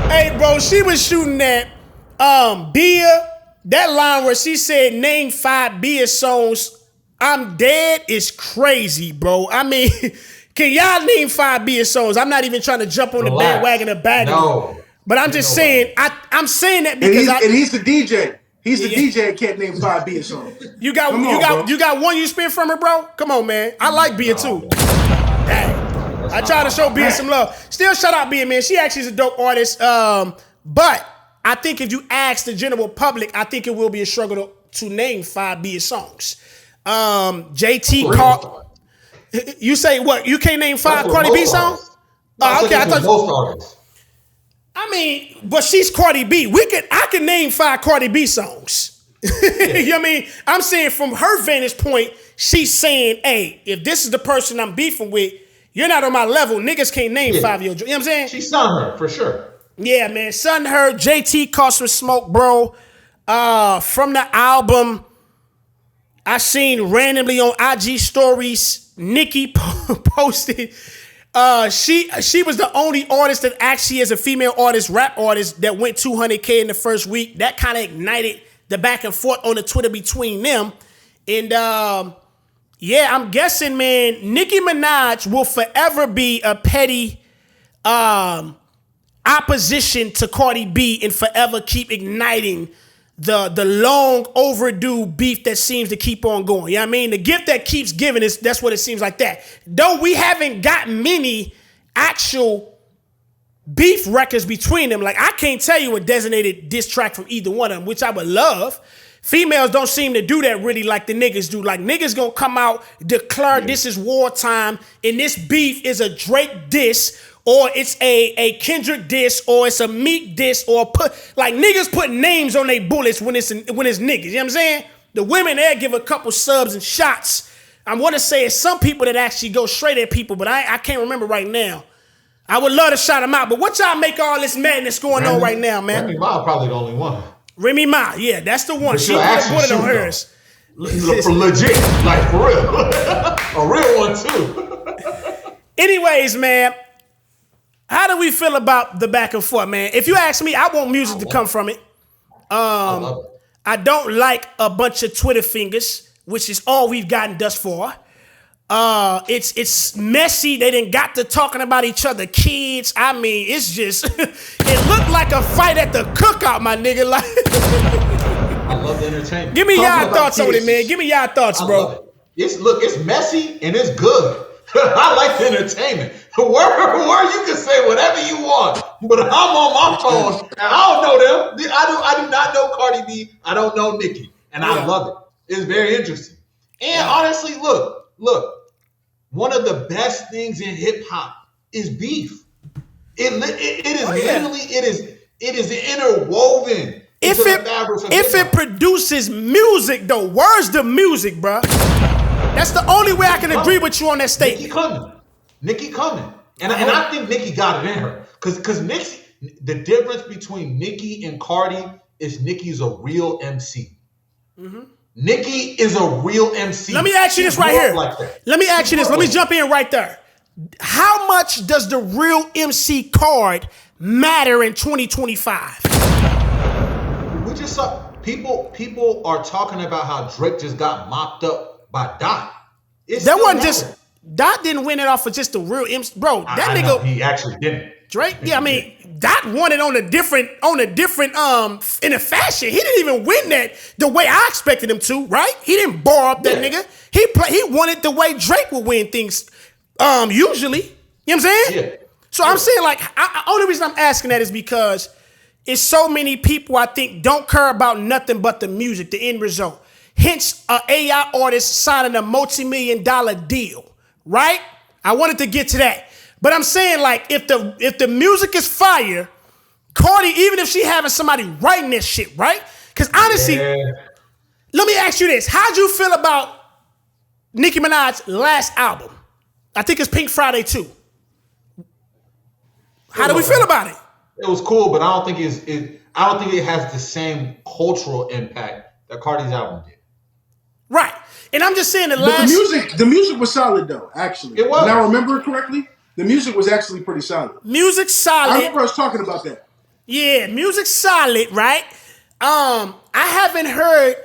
Hey, bro, she was shooting that Bia, that line where she said, name 5 Bia songs, I'm dead, is crazy, bro. I mean, can y'all name 5 Bia songs? I'm not even trying to jump on the bandwagon of bad. No. But I'm just saying, I'm saying that because and he's the DJ. He's the DJ that can't name 5 Bia songs. You got one you spin from her, bro? Come on, man. I like Bia too. Dang. I try to show Bia some love. Still, shout out Bia, man. She actually is a dope artist. But I think if you ask the general public, I think it will be a struggle to name 5 Bia songs. JT Cardi. You say what? You can't name 5 Cardi B songs? Oh, okay. I thought most artists. I mean, but she's Cardi B. I can name 5 Cardi B songs. You know what I mean? I'm saying from her vantage point, she's saying, hey, if this is the person I'm beefing with, you're not on my level. Niggas can't name 5 of your. You know what I'm saying? She sung her, for sure. Yeah, man. Son her. JT Caught Some Smoke, bro. From the album I seen randomly on IG stories, Nicki posted. She was the only artist that actually, as a female artist, rap artist, that went 200K in the first week. That kind of ignited the back and forth on the Twitter between them. And yeah, I'm guessing, man, Nicki Minaj will forever be a petty opposition to Cardi B and forever keep igniting the long overdue beef that seems to keep on going. You know what I mean? The gift that keeps giving is that's what it seems like that. Though we haven't got many actual beef records between them. Like I can't tell you a designated diss track from either one of them, which I would love. Females don't seem to do that really like the niggas do. Like niggas gonna come out, declare this is wartime, and this beef is a Drake diss, or it's a Kendrick diss, or it's a Meek diss, or like niggas put names on their bullets when it's niggas. You know what I'm saying? The women there give a couple subs and shots. I want to say it's some people that actually go straight at people, but I can't remember right now. I would love to shout them out, but what y'all make all this madness going on right now, man? Remy Ma probably the only one. Remy Ma, yeah, that's the one. She put it on hers. For legit, like for real. A real one too. Anyways, man, how do we feel about the back and forth, man? If you ask me, I want music to come from it. I love it. I don't like a bunch of Twitter fingers, which is all we've gotten thus far. It's messy. They didn't got to talking about each other kids. I mean, it's just it looked like a fight at the cookout, my nigga. Like, I love the entertainment. Give me y'all thoughts on it, man. Give me y'all thoughts, bro. It's messy and it's good. I like the entertainment. Where you can say whatever you want, but I'm on my phone and I don't know them. I do not know Cardi B. I don't know Nicki, and I love it. It's very interesting. And honestly, look. One of the best things in hip hop is beef. It is interwoven. If it produces music, though, where's the music, bro? That's the only way I can agree with you on that statement. Nicki coming, and I think Nicki got it in her because the difference between Nicki and Cardi is Nicki's a real MC. Mm-hmm. Nicki is a real MC. Let me ask you this right here. Let me ask you this. Let me jump in right there. How much does the real MC card matter in 2025? We just saw people are talking about how Drake just got mopped up by Dot. That wasn't just Dot didn't win it off of just the real MC, bro. That nigga, know, he actually didn't. Drake, yeah, I mean, Dot won it on a different in a fashion. He didn't even win that the way I expected him to, right? He didn't bar up that nigga. He won it the way Drake would win things usually. You know what I'm saying? Yeah. So I'm saying, like, only reason I'm asking that is because it's so many people I think don't care about nothing but the music, the end result. Hence, an AI artist signing a multi-million-dollar deal, right? I wanted to get to that. But I'm saying, like, if the music is fire, Cardi, even if she having somebody writing this shit, right? Because honestly, let me ask you this. How'd you feel about Nicki Minaj's last album? I think it's Pink Friday 2. How do we feel about it? It was cool, but I don't think it has the same cultural impact that Cardi's album did. Right. And I'm just saying the music was solid though, actually. It was. And I remember it correctly. The music was actually pretty solid. Music solid. I remember us talking about that. Yeah, music solid, right? I haven't heard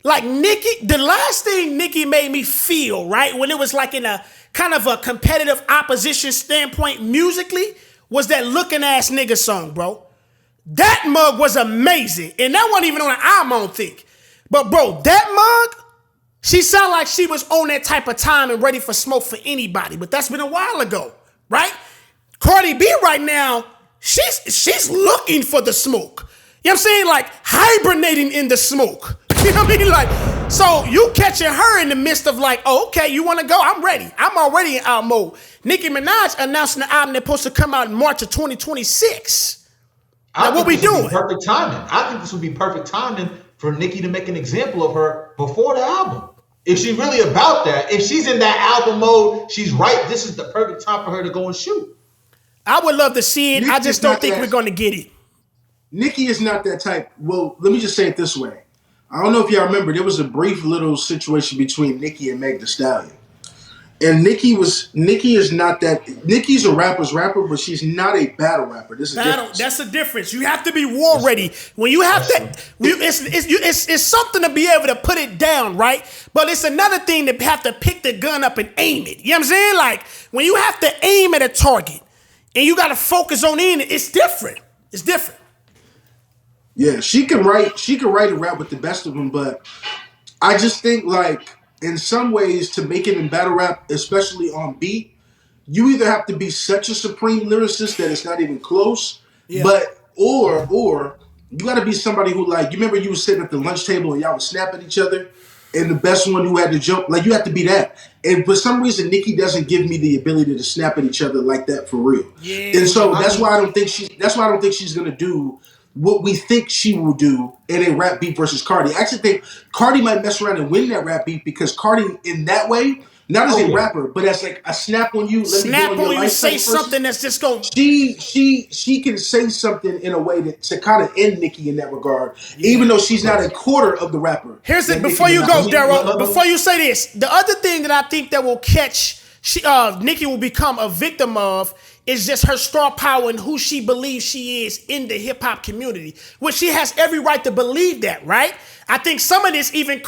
like Nicki. The last thing Nicki made me feel, right, when it was like in a kind of a competitive opposition standpoint musically, was that Looking Ass Nigga song, bro. That mug was amazing. And that wasn't even on an album, I don't think. But bro, that mug, she sounded like she was on that type of time and ready for smoke for anybody. But that's been a while ago. Right? Cardi B right now, she's looking for the smoke. You know what I'm saying? Like hibernating in the smoke. You know what I mean? Like, so you catching her in the midst of like, oh, okay, you want to go? I'm ready. I'm already in out mode. Nicki Minaj announcing the album that's supposed to come out in March of 2026. Now, what we doing? Perfect timing. I think this would be perfect timing for Nicki to make an example of her before the album. If she's really about that, if she's in that album mode, she's right. This is the perfect time for her to go and shoot. I would love to see it. I just don't think we're going to get it. Nicki is not that type. Well, let me just say it this way. I don't know if y'all remember, there was a brief little situation between Nicki and Meg Thee Stallion. And Nicki is not that. Nicki's a rapper, but she's not a battle rapper. This is different. That's the difference. You have to be war ready. When you have to, it's something to be able to put it down, right? But it's another thing to have to pick the gun up and aim it. You know what I'm saying? Like when you have to aim at a target and you got to focus on it, it's different. It's different. Yeah, she can write a rap with the best of them, but I just think like in some ways to make it in battle rap, especially on beat, you either have to be such a supreme lyricist that it's not even close, or you got to be somebody who like, you remember you were sitting at the lunch table and y'all would snap at each other, and the best one who had to jump, like you have to be that. And for some reason, Nicki doesn't give me the ability to snap at each other like that for real. Yeah, and so that's why I don't think she's gonna do what we think she will do in a rap beat versus Cardi. I actually think Cardi might mess around and win that rap beat because Cardi, in that way, not as a rapper, but as like a snap on you, snap on you, say something that's just going. She can say something in a way to kind of end Nicki in that regard, even though she's not a quarter of the rapper. Here's it. Before you go, Daryl. Before you say this, the other thing that I think that will catch Nicki will become a victim of is just her star power and who she believes she is in the hip hop community, which she has every right to believe that, right? I think some of this even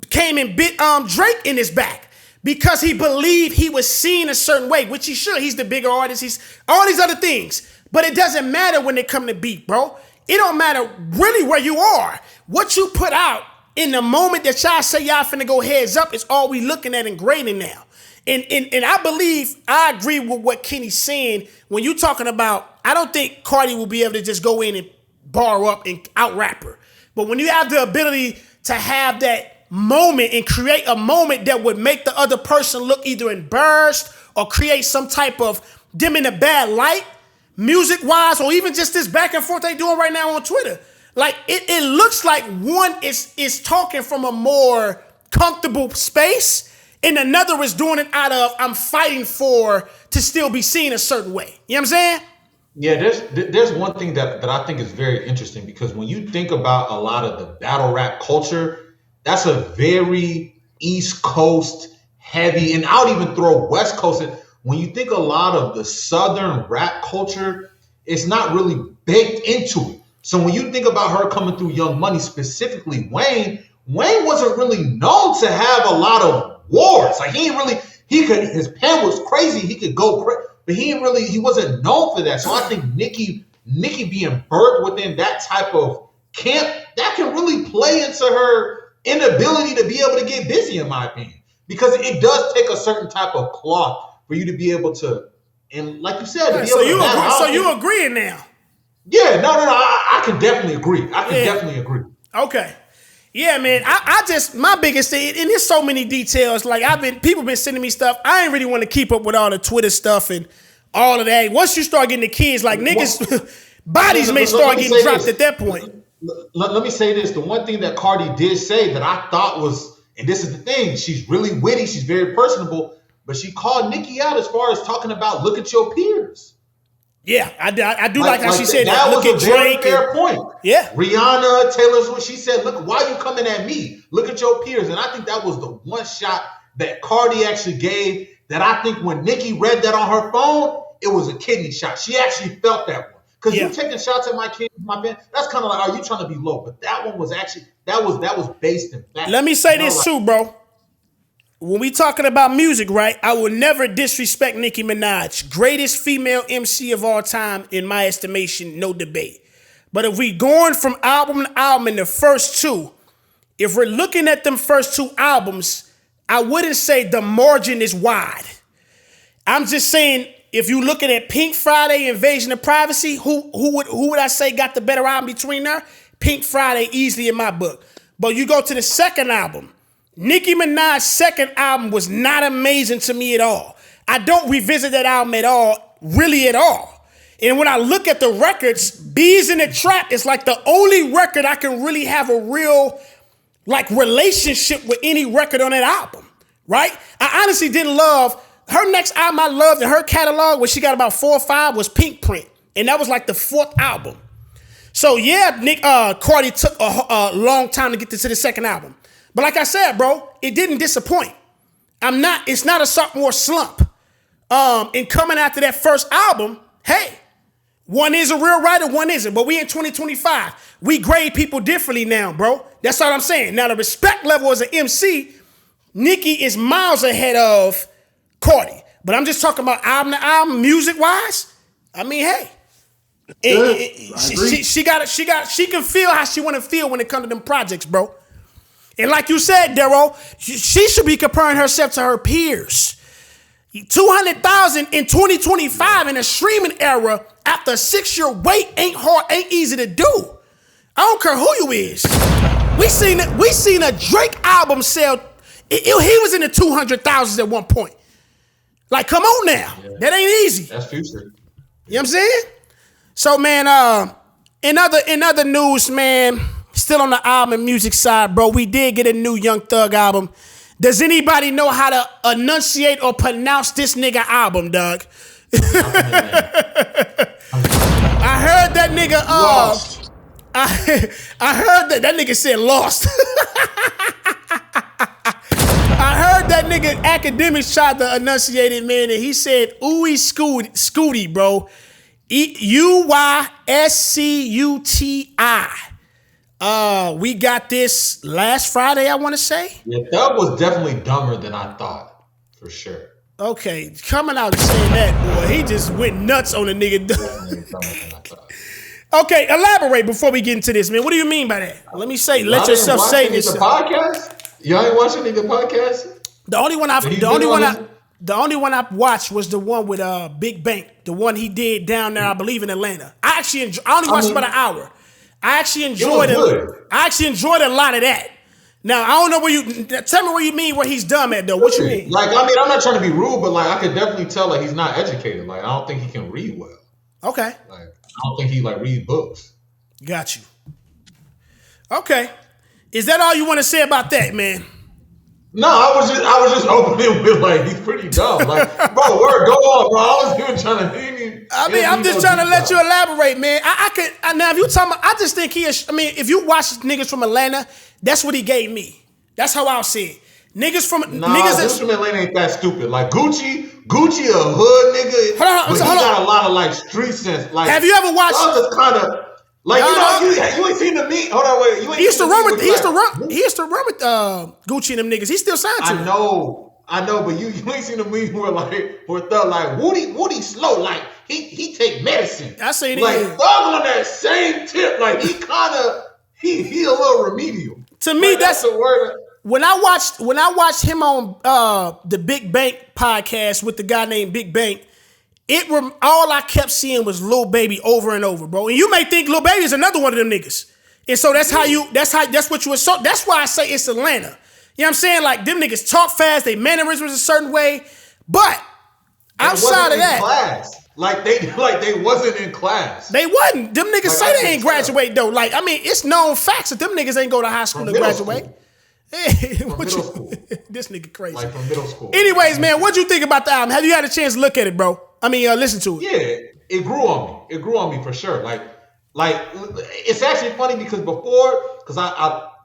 came and bit Drake in his back because he believed he was seen a certain way, which he should. He's the bigger artist. He's all these other things, but it doesn't matter when they come to beat, bro. It don't matter really where you are. What you put out in the moment that y'all say y'all finna go heads up is all we looking at and grading now. And I agree with what Kenny's saying when you talking about, I don't think Cardi will be able to just go in and bar up and out rap her. But when you have the ability to have that moment and create a moment that would make the other person look either embarrassed or create some type of them in a bad light, music-wise, or even just this back and forth they doing right now on Twitter. Like, it looks like one is talking from a more comfortable space, and another is doing it out of, I'm fighting to still be seen a certain way. You know what I'm saying? Yeah, there's one thing that I think is very interesting, because when you think about a lot of the battle rap culture, that's a very East Coast heavy, and I would even throw West Coast in. When you think a lot of the Southern rap culture, it's not really baked into it. So when you think about her coming through Young Money, specifically Wayne wasn't really known to have a lot of wars. Like his pen was crazy. He could go crazy, but he wasn't known for that. So I think Nicki being birthed within that type of camp, that can really play into her inability to be able to get busy, in my opinion, because it does take a certain type of cloth for you to be able to, and like you said, to be able to so you agreeing now? Yeah, no, I can definitely agree. Definitely agree. Okay. Yeah, man. I just, my biggest thing, and there's so many details. Like people been sending me stuff. I ain't really want to keep up with all the Twitter stuff and all of that. Once you start getting the kids, like niggas, bodies may start getting dropped at that point. Let me say this. The one thing that Cardi did say that I thought was, and this is the thing, she's really witty, she's very personable, but she called Nicki out as far as talking about look at your peers. Yeah, I do like how she said that. That look was at a very Drake fair point. Yeah. Rihanna, Taylor Swift, she said, look, why are you coming at me? Look at your peers. And I think that was the one shot that Cardi actually gave that I think when Nicki read that on her phone, it was a kidney shot. She actually felt that one. Because you taking shots at my kids, my man, that's kind of like, are you trying to be low? But that one was actually, that was based in fact. Let me say this too, bro. When we talking about music, right, I will never disrespect Nicki Minaj. Greatest female MC of all time, in my estimation, no debate. But if we going from album to album in the first two, if we're looking at them first two albums, I wouldn't say the margin is wide. I'm just saying, if you looking at Pink Friday, Invasion of Privacy, who would I say got the better album between there? Pink Friday, easily in my book. But you go to the second album, Nicki Minaj's second album was not amazing to me at all. I don't revisit that album at all, really at all. And when I look at the records, Bees in the Trap is like the only record I can really have a real like relationship with any record on that album, right? I honestly didn't love her next album. I loved in her catalog, where she got about 4 or 5, was Pink Print. And that was like the 4th album. So yeah, Cardi took a long time to get to the second album. But like I said, bro, it didn't disappoint. It's not a sophomore slump. And coming after that first album, hey, one is a real writer, one isn't. But we in 2025. We grade people differently now, bro. That's all I'm saying. Now the respect level as an MC, Nicki is miles ahead of Cardi. But I'm just talking about album to album, music wise. I mean, hey. She can feel how she want to feel when it comes to them projects, bro. And like you said, Darryl, she should be comparing herself to her peers. 200,000 in 2025 in a streaming era after a 6-year wait ain't easy to do. I don't care who you is. We seen a Drake album sell. He was in the 200,000s at one point. Like, come on now, that ain't easy. That's future. You know what I'm saying? So, man, in other news, man, still on the album and music side, bro, we did get a new Young Thug album. Does anybody know how to enunciate or pronounce this nigga album, Doug? I heard that nigga, Lost. I heard that nigga said lost. I heard that nigga Academics tried to enunciate it, man, and he said, ooey scooty, bro. UYSCUTI. We got this last Friday, I want to say. Yeah, Thug was definitely dumber than I thought, for sure. Okay, coming out and saying that, boy, he just went nuts on the nigga. Definitely dumber than I thought. Okay, elaborate before we get into this, man. What do you mean by that? Let me say, let yourself say this. The podcast? Y'all ain't watching the podcast? The only one I watched was the one with Big Bank, the one he did down there, I believe in Atlanta. I only watched about an hour. I actually enjoyed it. I actually enjoyed a lot of that. Now I don't know tell me what you mean where he's dumb at though. What you mean? Like, I mean, I'm not trying to be rude, but like I could definitely tell like he's not educated. Like I don't think he can read well. Okay. Like I don't think he like read books. Got you. Okay. Is that all you want to say about that, man? No, I was just opening with like he's pretty dumb. Like, bro, word, go on, bro. I was even trying to I'm just trying to let you elaborate, man. Now if you talking about, I just think if you watch niggas from Atlanta, that's what he gave me. That's how I'll see it. Niggas from Atlanta ain't that stupid. Like Gucci a hood nigga, but he got a lot of like street sense. Like, have you ever watched? Kind of like you ain't seen the meat. Hold on, wait. He used to run with Gucci and them niggas. He still signed to him. I know, but you ain't seen the meme where Thug like Woody slow, like he take medicine. I say like Thug on that same tip, like he a little remedial. To me, like, that's the word. When I watched him on the Big Bank podcast with the guy named Big Bank, all I kept seeing was Lil Baby over and over, bro. And you may think Lil Baby is another one of them niggas. And so that's what you assert. That's why I say it's Atlanta. You know what I'm saying? Like them niggas talk fast, they mannerisms a certain way. But outside of that, class. Like they wasn't in class. They wasn't. Them niggas say they ain't graduate though. Like, I mean, it's known facts that them niggas ain't go to high school to graduate. Hey, this nigga crazy. Like from middle school. Anyways, man, what'd you think about the album? Have you had a chance to look at it, bro? I mean, listen to it. Yeah, it grew on me. It grew on me for sure. Like it's actually funny because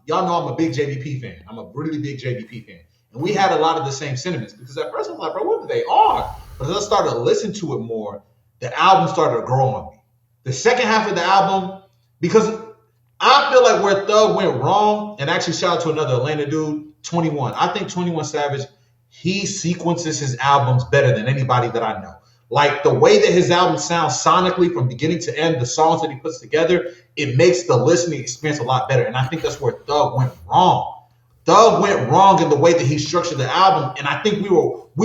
y'all know I'm a big JBP fan. I'm a really big JBP fan. And we had a lot of the same sentiments because at first I was like, bro, what are they on? But as I started to listen to it more, the album started to grow on me. The second half of the album, because I feel like where Thug went wrong, and actually shout out to another Atlanta dude, 21. I think 21 Savage, he sequences his albums better than anybody that I know. Like the way that his album sounds sonically from beginning to end, the songs that he puts together, it makes the listening experience a lot better. And I think that's where Thug went wrong. Thug went wrong in the way that he structured the album. And I think we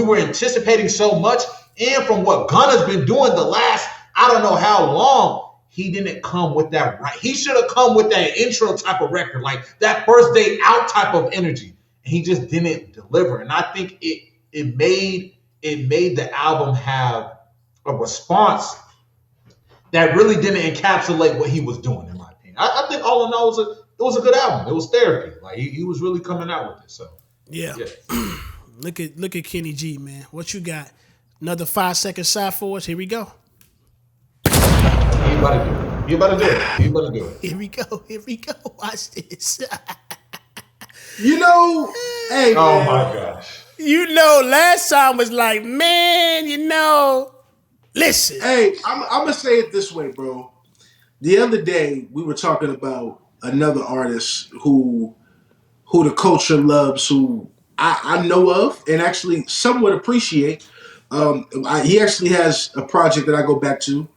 were anticipating so much. And from what Gunna's been doing the last, I don't know how long, he didn't come with that right. He should have come with that intro type of record, like that first day out type of energy. And he just didn't deliver. And I think it made the album have a response that really didn't encapsulate what he was doing, in my opinion. I think all in all, it was a good album. It was therapy. Like he was really coming out with it. So yeah. Look at Kenny G, man. What you got? Another 5-second side for us. Here we go. He You better do it. You better do it. Here we go. Here we go. Watch this. You know, hey Oh man. my gosh. You know, last time was like, man, you know, listen. Hey, I'm gonna say it this way, bro. The other day we were talking about another artist who the culture loves, who I know of and actually somewhat appreciate. He actually has a project that I go back to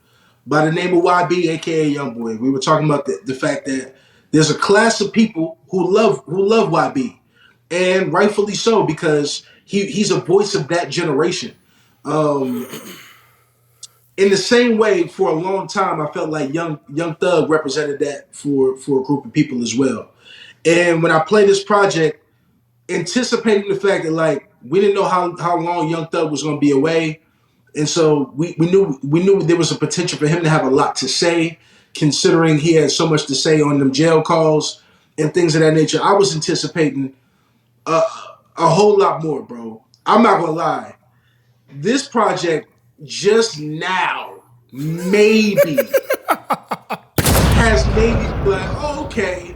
by the name of YB, aka Youngboy. We were talking about the fact that there's a class of people who love YB, and rightfully so because he's a voice of that generation. In the same way, for a long time, I felt like Young Thug represented that for a group of people as well. And when I played this project, anticipating the fact that like we didn't know how long Young Thug was going to be away, and so we knew there was a potential for him to have a lot to say, considering he had so much to say on them jail calls and things of that nature. I was anticipating a whole lot more, bro. I'm not gonna lie. This project just now maybe has made me be like, oh, okay,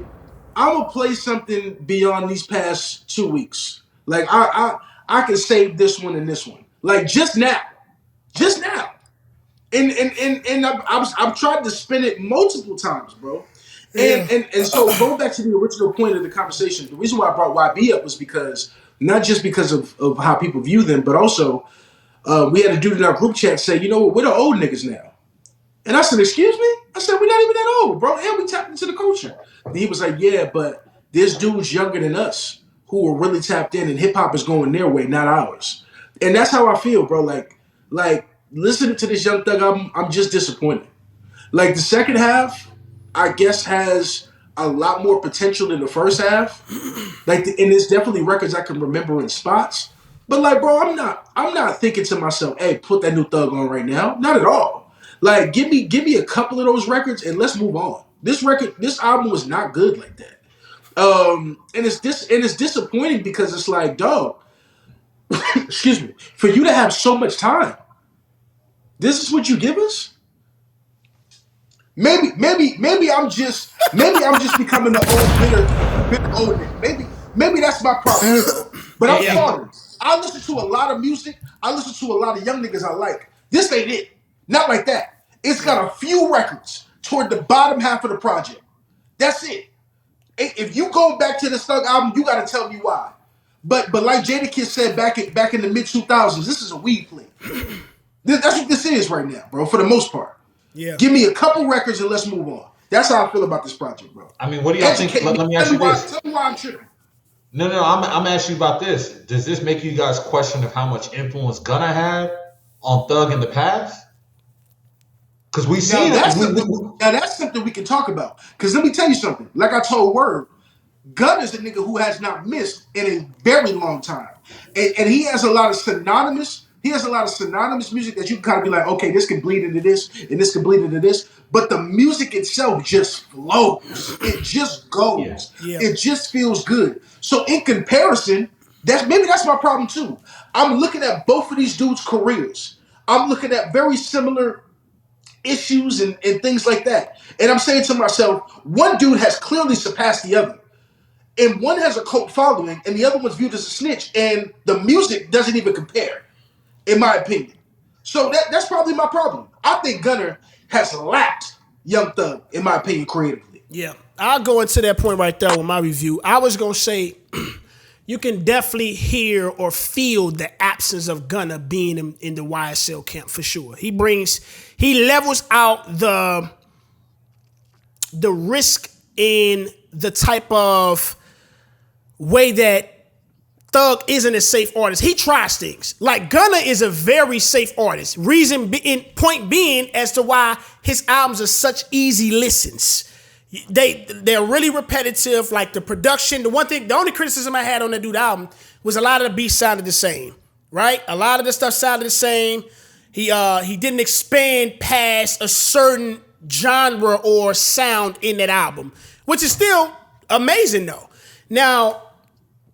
I'm gonna play something beyond these past 2 weeks. Like I can save this one and this one. Like just now. And I've tried to spin it multiple times, bro. And so going back to the original point of the conversation, the reason why I brought YB up was because not just because of how people view them, but also we had a dude in our group chat say, you know what, we're the old niggas now. And I said, excuse me? I said, we're not even that old, bro. And we tapped into the culture. And he was like, yeah, but there's dudes younger than us who are really tapped in, and hip hop is going their way, not ours. And that's how I feel, bro. Like listening to this Young Thug album, I'm just disappointed. Like the second half, I guess has a lot more potential than the first half. And there's definitely records I can remember in spots. But like, bro, I'm not thinking to myself, hey, put that new Thug on right now. Not at all. Like, give me a couple of those records and let's move on. This album was not good like that. And it's disappointing because it's like, dog, excuse me, for you to have so much time, this is what you give us? Maybe I'm just becoming the bitter old nigga. Maybe that's my problem, bro. But I'm honest. I listen to a lot of music. I listen to a lot of young niggas I like. This ain't it. Not like that. It's got a few records toward the bottom half of the project. That's it. If you go back to the Thug album, you got to tell me why. But like Jadakiss said back in the mid 2000s, this is a weed play. That's what this is right now, bro. For the most part. Yeah. Give me a couple records and let's move on. That's how I feel about this project, bro. I mean, what do y'all think? Let me ask you this. Tell me why I'm tripping. No, I'm asking you about this. Does this make you guys question of how much influence Gunna had on Thug in the past? Because we see that's something we can talk about. Because let me tell you something. Like I told Word, Gunna is a nigga who has not missed in a very long time, and he has a lot of synonymous. He has a lot of synonymous music that you can kind of be like, okay, this can bleed into this, and this can bleed into this. But the music itself just flows. It just goes. Yeah. It just feels good. So in comparison, that's my problem too. I'm looking at both of these dudes' careers. I'm looking at very similar issues and things like that. And I'm saying to myself, one dude has clearly surpassed the other. And one has a cult following, and the other one's viewed as a snitch, and the music doesn't even compare, in my opinion. So that's probably my problem. I think Gunna has lapped Young Thug, in my opinion, creatively. Yeah, I'll go into that point right there with my review. I was going to say, you can definitely hear or feel the absence of Gunna being in the YSL camp for sure. He levels out the risk in the type of way that Thug isn't a safe artist. He tries things. Like Gunna is a very safe artist. Point being as to why his albums are such easy listens. They're really repetitive. Like the production, the only criticism I had on that dude album was a lot of the beats sounded the same, right? A lot of the stuff sounded the same. He didn't expand past a certain genre or sound in that album, which is still amazing though. Now,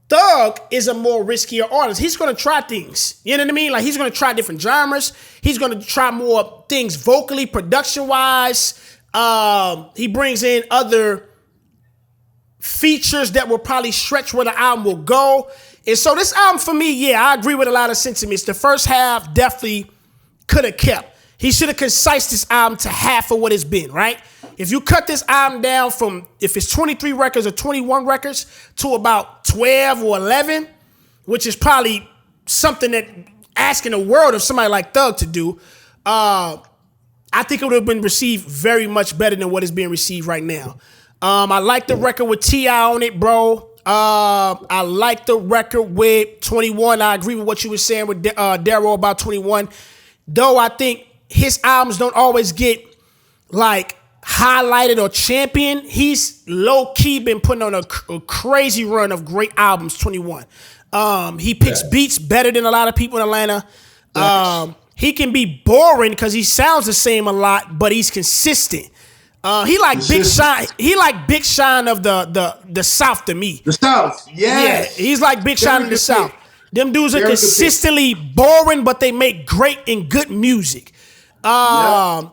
Thug is a more riskier artist. He's going to try things. You know what I mean? Like he's going to try different genres. He's going to try more things vocally, production-wise. He brings in other features that will probably stretch where the album will go. And so this album for me, yeah, I agree with a lot of sentiments. The first half definitely could have kept. He should have concised this album to half of what it's been, right? If you cut this album down from, if it's 23 records or 21 records to about 12 or 11, which is probably something that asking the world of somebody like Thug to do, I think it would have been received very much better than what is being received right now. I like the record with T.I. on it, bro. I like the record with 21. I agree with what you were saying with Darryl about 21. Though I think his albums don't always get like highlighted or championed, he's low-key been putting on a crazy run of great albums, 21. He picks beats better than a lot of people in Atlanta. He can be boring because he sounds the same a lot, but he's consistent. He like Big Sean. He like Big Sean of the South to me. The South, yes. Yeah, he's like Big Sean in the South. Them dudes are consistently boring, but they make great and good music. Yeah.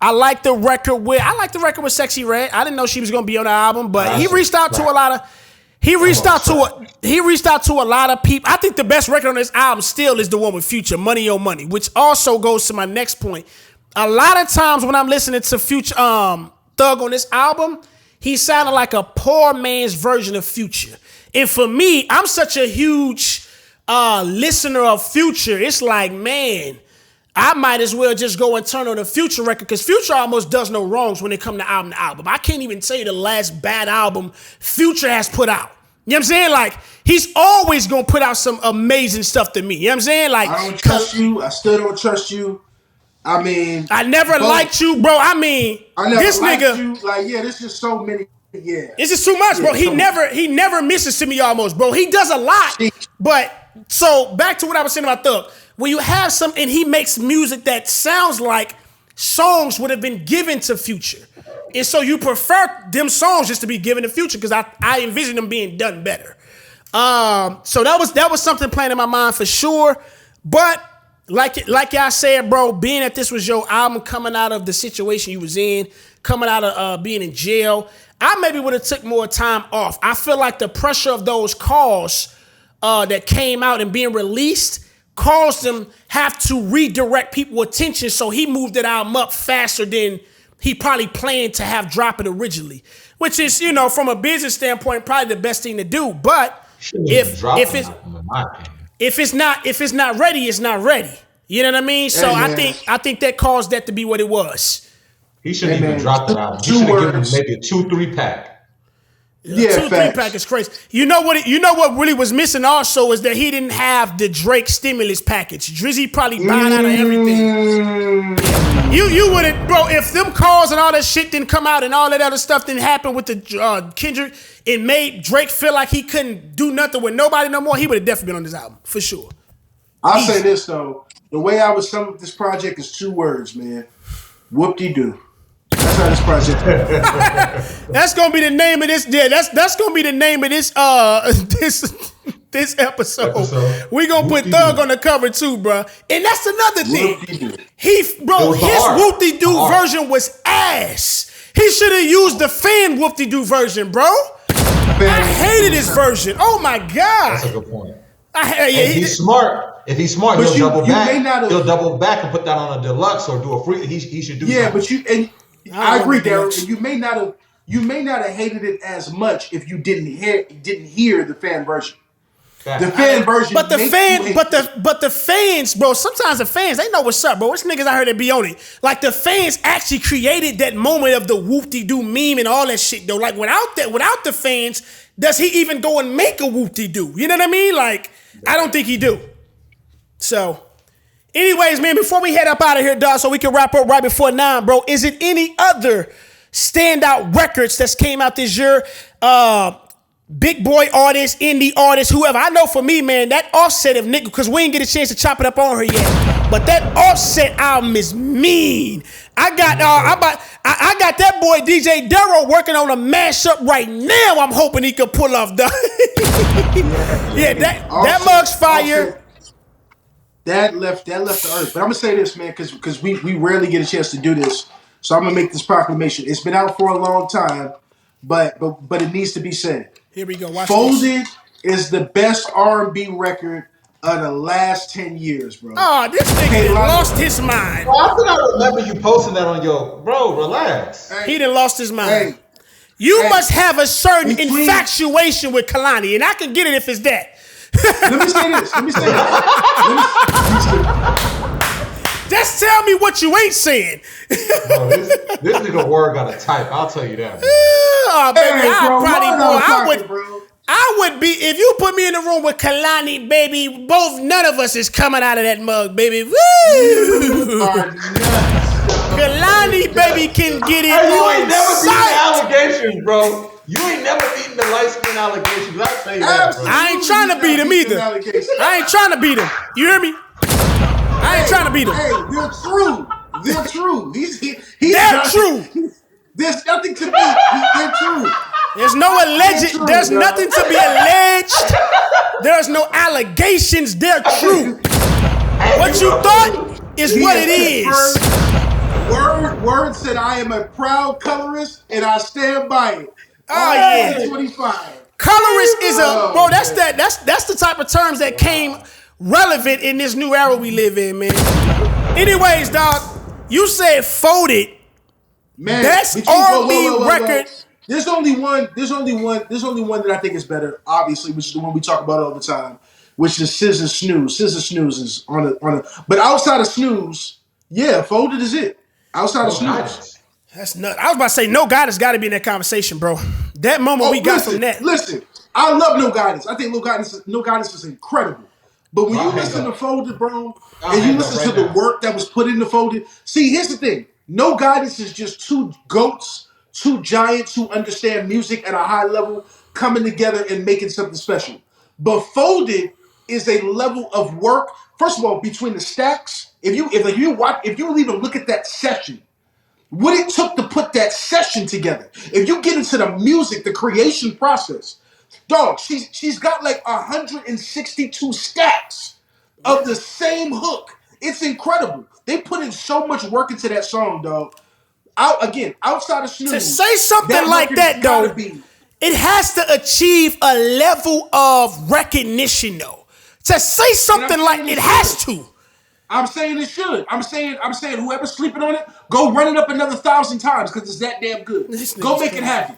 I like the record with Sexy Red. I didn't know she was gonna be on the album, but he reached out to a lot of. He reached out to a lot of people. I think the best record on this album still is the one with Future, Money on Money, which also goes to my next point. A lot of times when I'm listening to Future, Thug on this album, he sounded like a poor man's version of Future. And for me, I'm such a huge listener of Future. It's like, man, I might as well just go and turn on a Future record because Future almost does no wrongs when it comes to album. I can't even tell you the last bad album Future has put out. You know what I'm saying? Like, he's always going to put out some amazing stuff to me. You know what I'm saying? Like, I don't trust you. I still don't trust you. I mean, I never liked you, bro. I never this liked nigga. You. Like, yeah, this is so many. Yeah, it's just too much, bro. He never misses to me almost, bro. He does a lot. But so back to what I was saying about Thug. When you have some, and he makes music that sounds like songs would have been given to Future, and so you prefer them songs just to be given to Future because I envision them being done better. So that was something playing in my mind for sure, but. Like y'all said, bro, being that this was your album coming out of the situation you was in, coming out of being in jail, I maybe would have took more time off. I feel like the pressure of those calls that came out and being released caused them have to redirect people's attention, so he moved that album up faster than he probably planned to have drop it originally, which is, you know, from a business standpoint, probably the best thing to do. But if it's not ready, it's not ready. You know what I mean? So I think that caused that to be what it was. He shouldn't even drop that out. He should have given him maybe a 2-3 pack. Yeah, 2-3 pack is crazy. You know what really was missing also is that he didn't have the Drake stimulus package. Drizzy probably buying out of everything. You wouldn't, bro. If them calls and all that shit didn't come out and all that other stuff didn't happen with the Kendrick, it made Drake feel like he couldn't do nothing with nobody no more. He would have definitely been on this album for sure. I'll say this though: the way I would sum up this project is 2 words, man. Whoop-de-doo. That's how this project. That's gonna be the name of this. Yeah, that's gonna be the name of this. This episode. We gonna put Thug on the cover too, bro. And that's another thing. His whoop-de-doo version was ass. He should have used the fan whoop-de-doo version, bro. I hated his version. Oh my god. That's a good point. If he's smart, he'll double back. He'll double back and put that on a deluxe or do a free. He should do. Yeah, something. I agree, Darryl. You may not have hated it as much if you didn't hear the fan version. The fan version, but the fans, bro. Sometimes the fans, they know what's up, bro. It's niggas out here that be on it. Like the fans actually created that moment of the whoop-de-doo meme and all that shit, though. Like without the fans, does he even go and make a whoop-de-doo? You know what I mean? Like I don't think he do. So, anyways, man, before we head up out of here, dog, so we can wrap up right before 9, bro. Is it any other standout records that's came out this year? Big boy artists, indie artists, whoever. I know for me, man, that Offset of nigga, because we didn't get a chance to chop it up on her yet. But that Offset album is mean. I got that boy DJ Darryl working on a mashup right now. I'm hoping he could pull off that. Yeah, that mug's fire. Offset, that left the earth. But I'm gonna say this, man, because we rarely get a chance to do this. So I'm gonna make this proclamation. It's been out for a long time, but it needs to be said. Here we go. Watch Folded this. is the best R&B record of the last 10 years, bro. Oh, this nigga done lost his mind. Well, I think I remember you posting that on your bro. Relax. Hey, He done lost his mind. hey, You hey, must have a certain between- infatuation with Kalani, and I can get it if it's that. let me say this. Just tell me what you ain't saying. Bro, this nigga word got a type. I'll tell you that. Bro. Oh, baby, Hey, bro, I would be, if you put me in the room with Kalani, baby, none of us is coming out of that mug, baby. Woo! Kalani, baby, can get it Hey, you on ain't never beaten the sight. allegations, bro. You ain't never beaten the light skin allegations. I'll tell you that, bro. I ain't trying to beat him either. I ain't trying to beat him. You hear me? I ain't trying to beat him. Hey, they're true. They're true. They're true. There's nothing to beat. They're true. There's no alleged. True, There's bro. nothing to be alleged. There's no allegations. They're true. What you thought is what it is. Word said I am a proud colorist and I stand by it. Oh yeah. 25. Colorist is a bro. That's the type of terms that came relevant in this new era we live in, man. Anyways, dog, you said Folded. Man, Best between- R&B record. There's only one that I think is better, obviously, which is the one we talk about all the time, which is Scissor Snooze. Scissor Snooze is on a but outside of Snooze, yeah, Folded is it. Outside of Snooze. That's nuts. I was about to say No Guidance got to be in that conversation, bro. That moment we got from that. Listen, I love No Guidance. I think No Guidance is incredible. But when you listen to Folded, bro, and you listen to the work that was put into Folded, see, here's the thing. No Guidance is just two goats, two giants who understand music at a high level coming together and making something special. But Folded is a level of work. First of all, between the stacks, if you even look at that session, what it took to put that session together. If you get into the music, the creation process, dog, she's got like 162 stacks of the same hook. It's incredible. They put in so much work into that song, dog. Outside of Snooze, To say something like that, though, it has to achieve a level of recognition, though. To say something like it has to. I'm saying it should. I'm saying whoever's sleeping on it, go run it up another 1,000 times because it's that damn good. Go make it happen.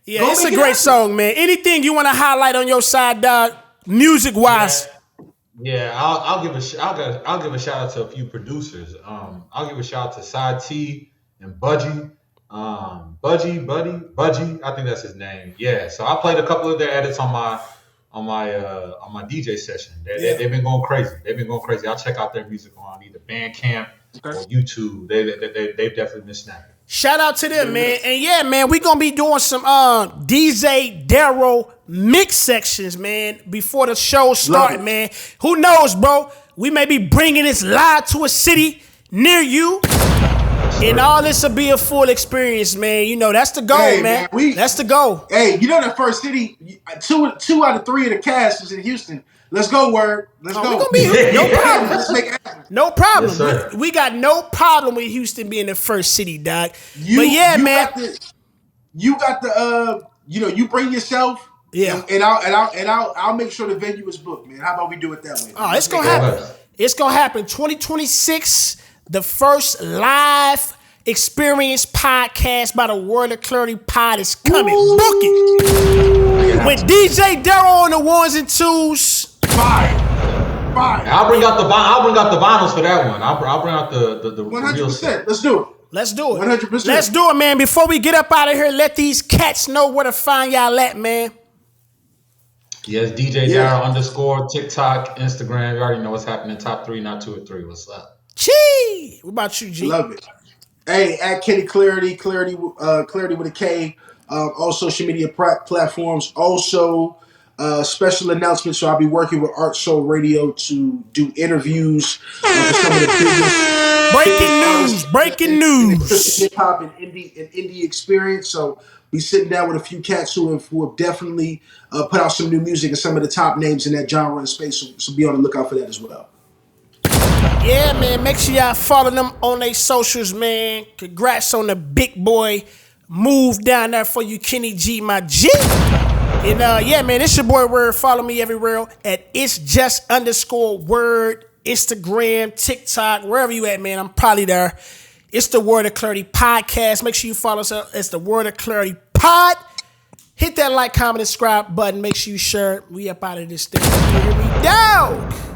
Yeah, it's a great song, man. Anything you want to highlight on your side, dog, music-wise? Yeah, I'll give a shout out to a few producers. I'll give a shout out to Side T and Budgie. Budgie, I think that's his name. Yeah, so I played a couple of their edits on my DJ session. They've been going crazy. I'll check out their music on either Bandcamp or YouTube. They've definitely been snapping. Shout out to them, man. And yeah, man, we gonna be doing some DJ Darrow mix sections, man, before the show start, man. Who knows, bro? We may be bringing this live to a city near you. And all this will be a full experience, man. You know, that's the goal, man. That's the goal. Hey, you know that first city, two out of three of the cast is in Houston. Let's go, word. Let's go. We're gonna be here. No problem. Let's make it happen. No problem. Yes, we got no problem with Houston being the first city, dog. But yeah, man. You bring yourself. Yeah. And I'll make sure the venue is booked, man. How about we do it that way? Oh, it's gonna happen. It's gonna happen. 2026, the first live experience podcast by the World of Clarity Pod is coming. Book it. With DJ Darrow on the ones and twos. Fire. I'll bring out the vinyls for that one. I'll bring out the 100%. Let's do it. Let's do it. 100%. Let's do it, man. Before we get up out of here, let these cats know where to find y'all at, man. Yes, DJ Darrow _ TikTok, Instagram. You already know what's happening. Top 3, not 2 or 3. What's up? Chee. What about you, G? Love it. Hey, at Kenny Klarity, Klarity with a K. All social media platforms. Also, special announcement. So I'll be working with Art Soul Radio to do interviews for some of the biggest Breaking news. hip hop and indie experience. So be sitting down with a few cats who have definitely put out some new music and some of the top names in that genre and space. So be on the lookout for that as well. Yeah, man. Make sure y'all follow them on their socials, man. Congrats on the big boy move down there for you, Kenny G, my G. And yeah, man, it's your boy Word. Follow me everywhere at it's just _ Word, Instagram, TikTok, wherever you at, man. I'm probably there. It's the Word of Clarity podcast. Make sure you follow us. It's the Word of Clarity pod. Hit that like, comment, and subscribe button. Make sure you share. We up out of this thing. Here we go.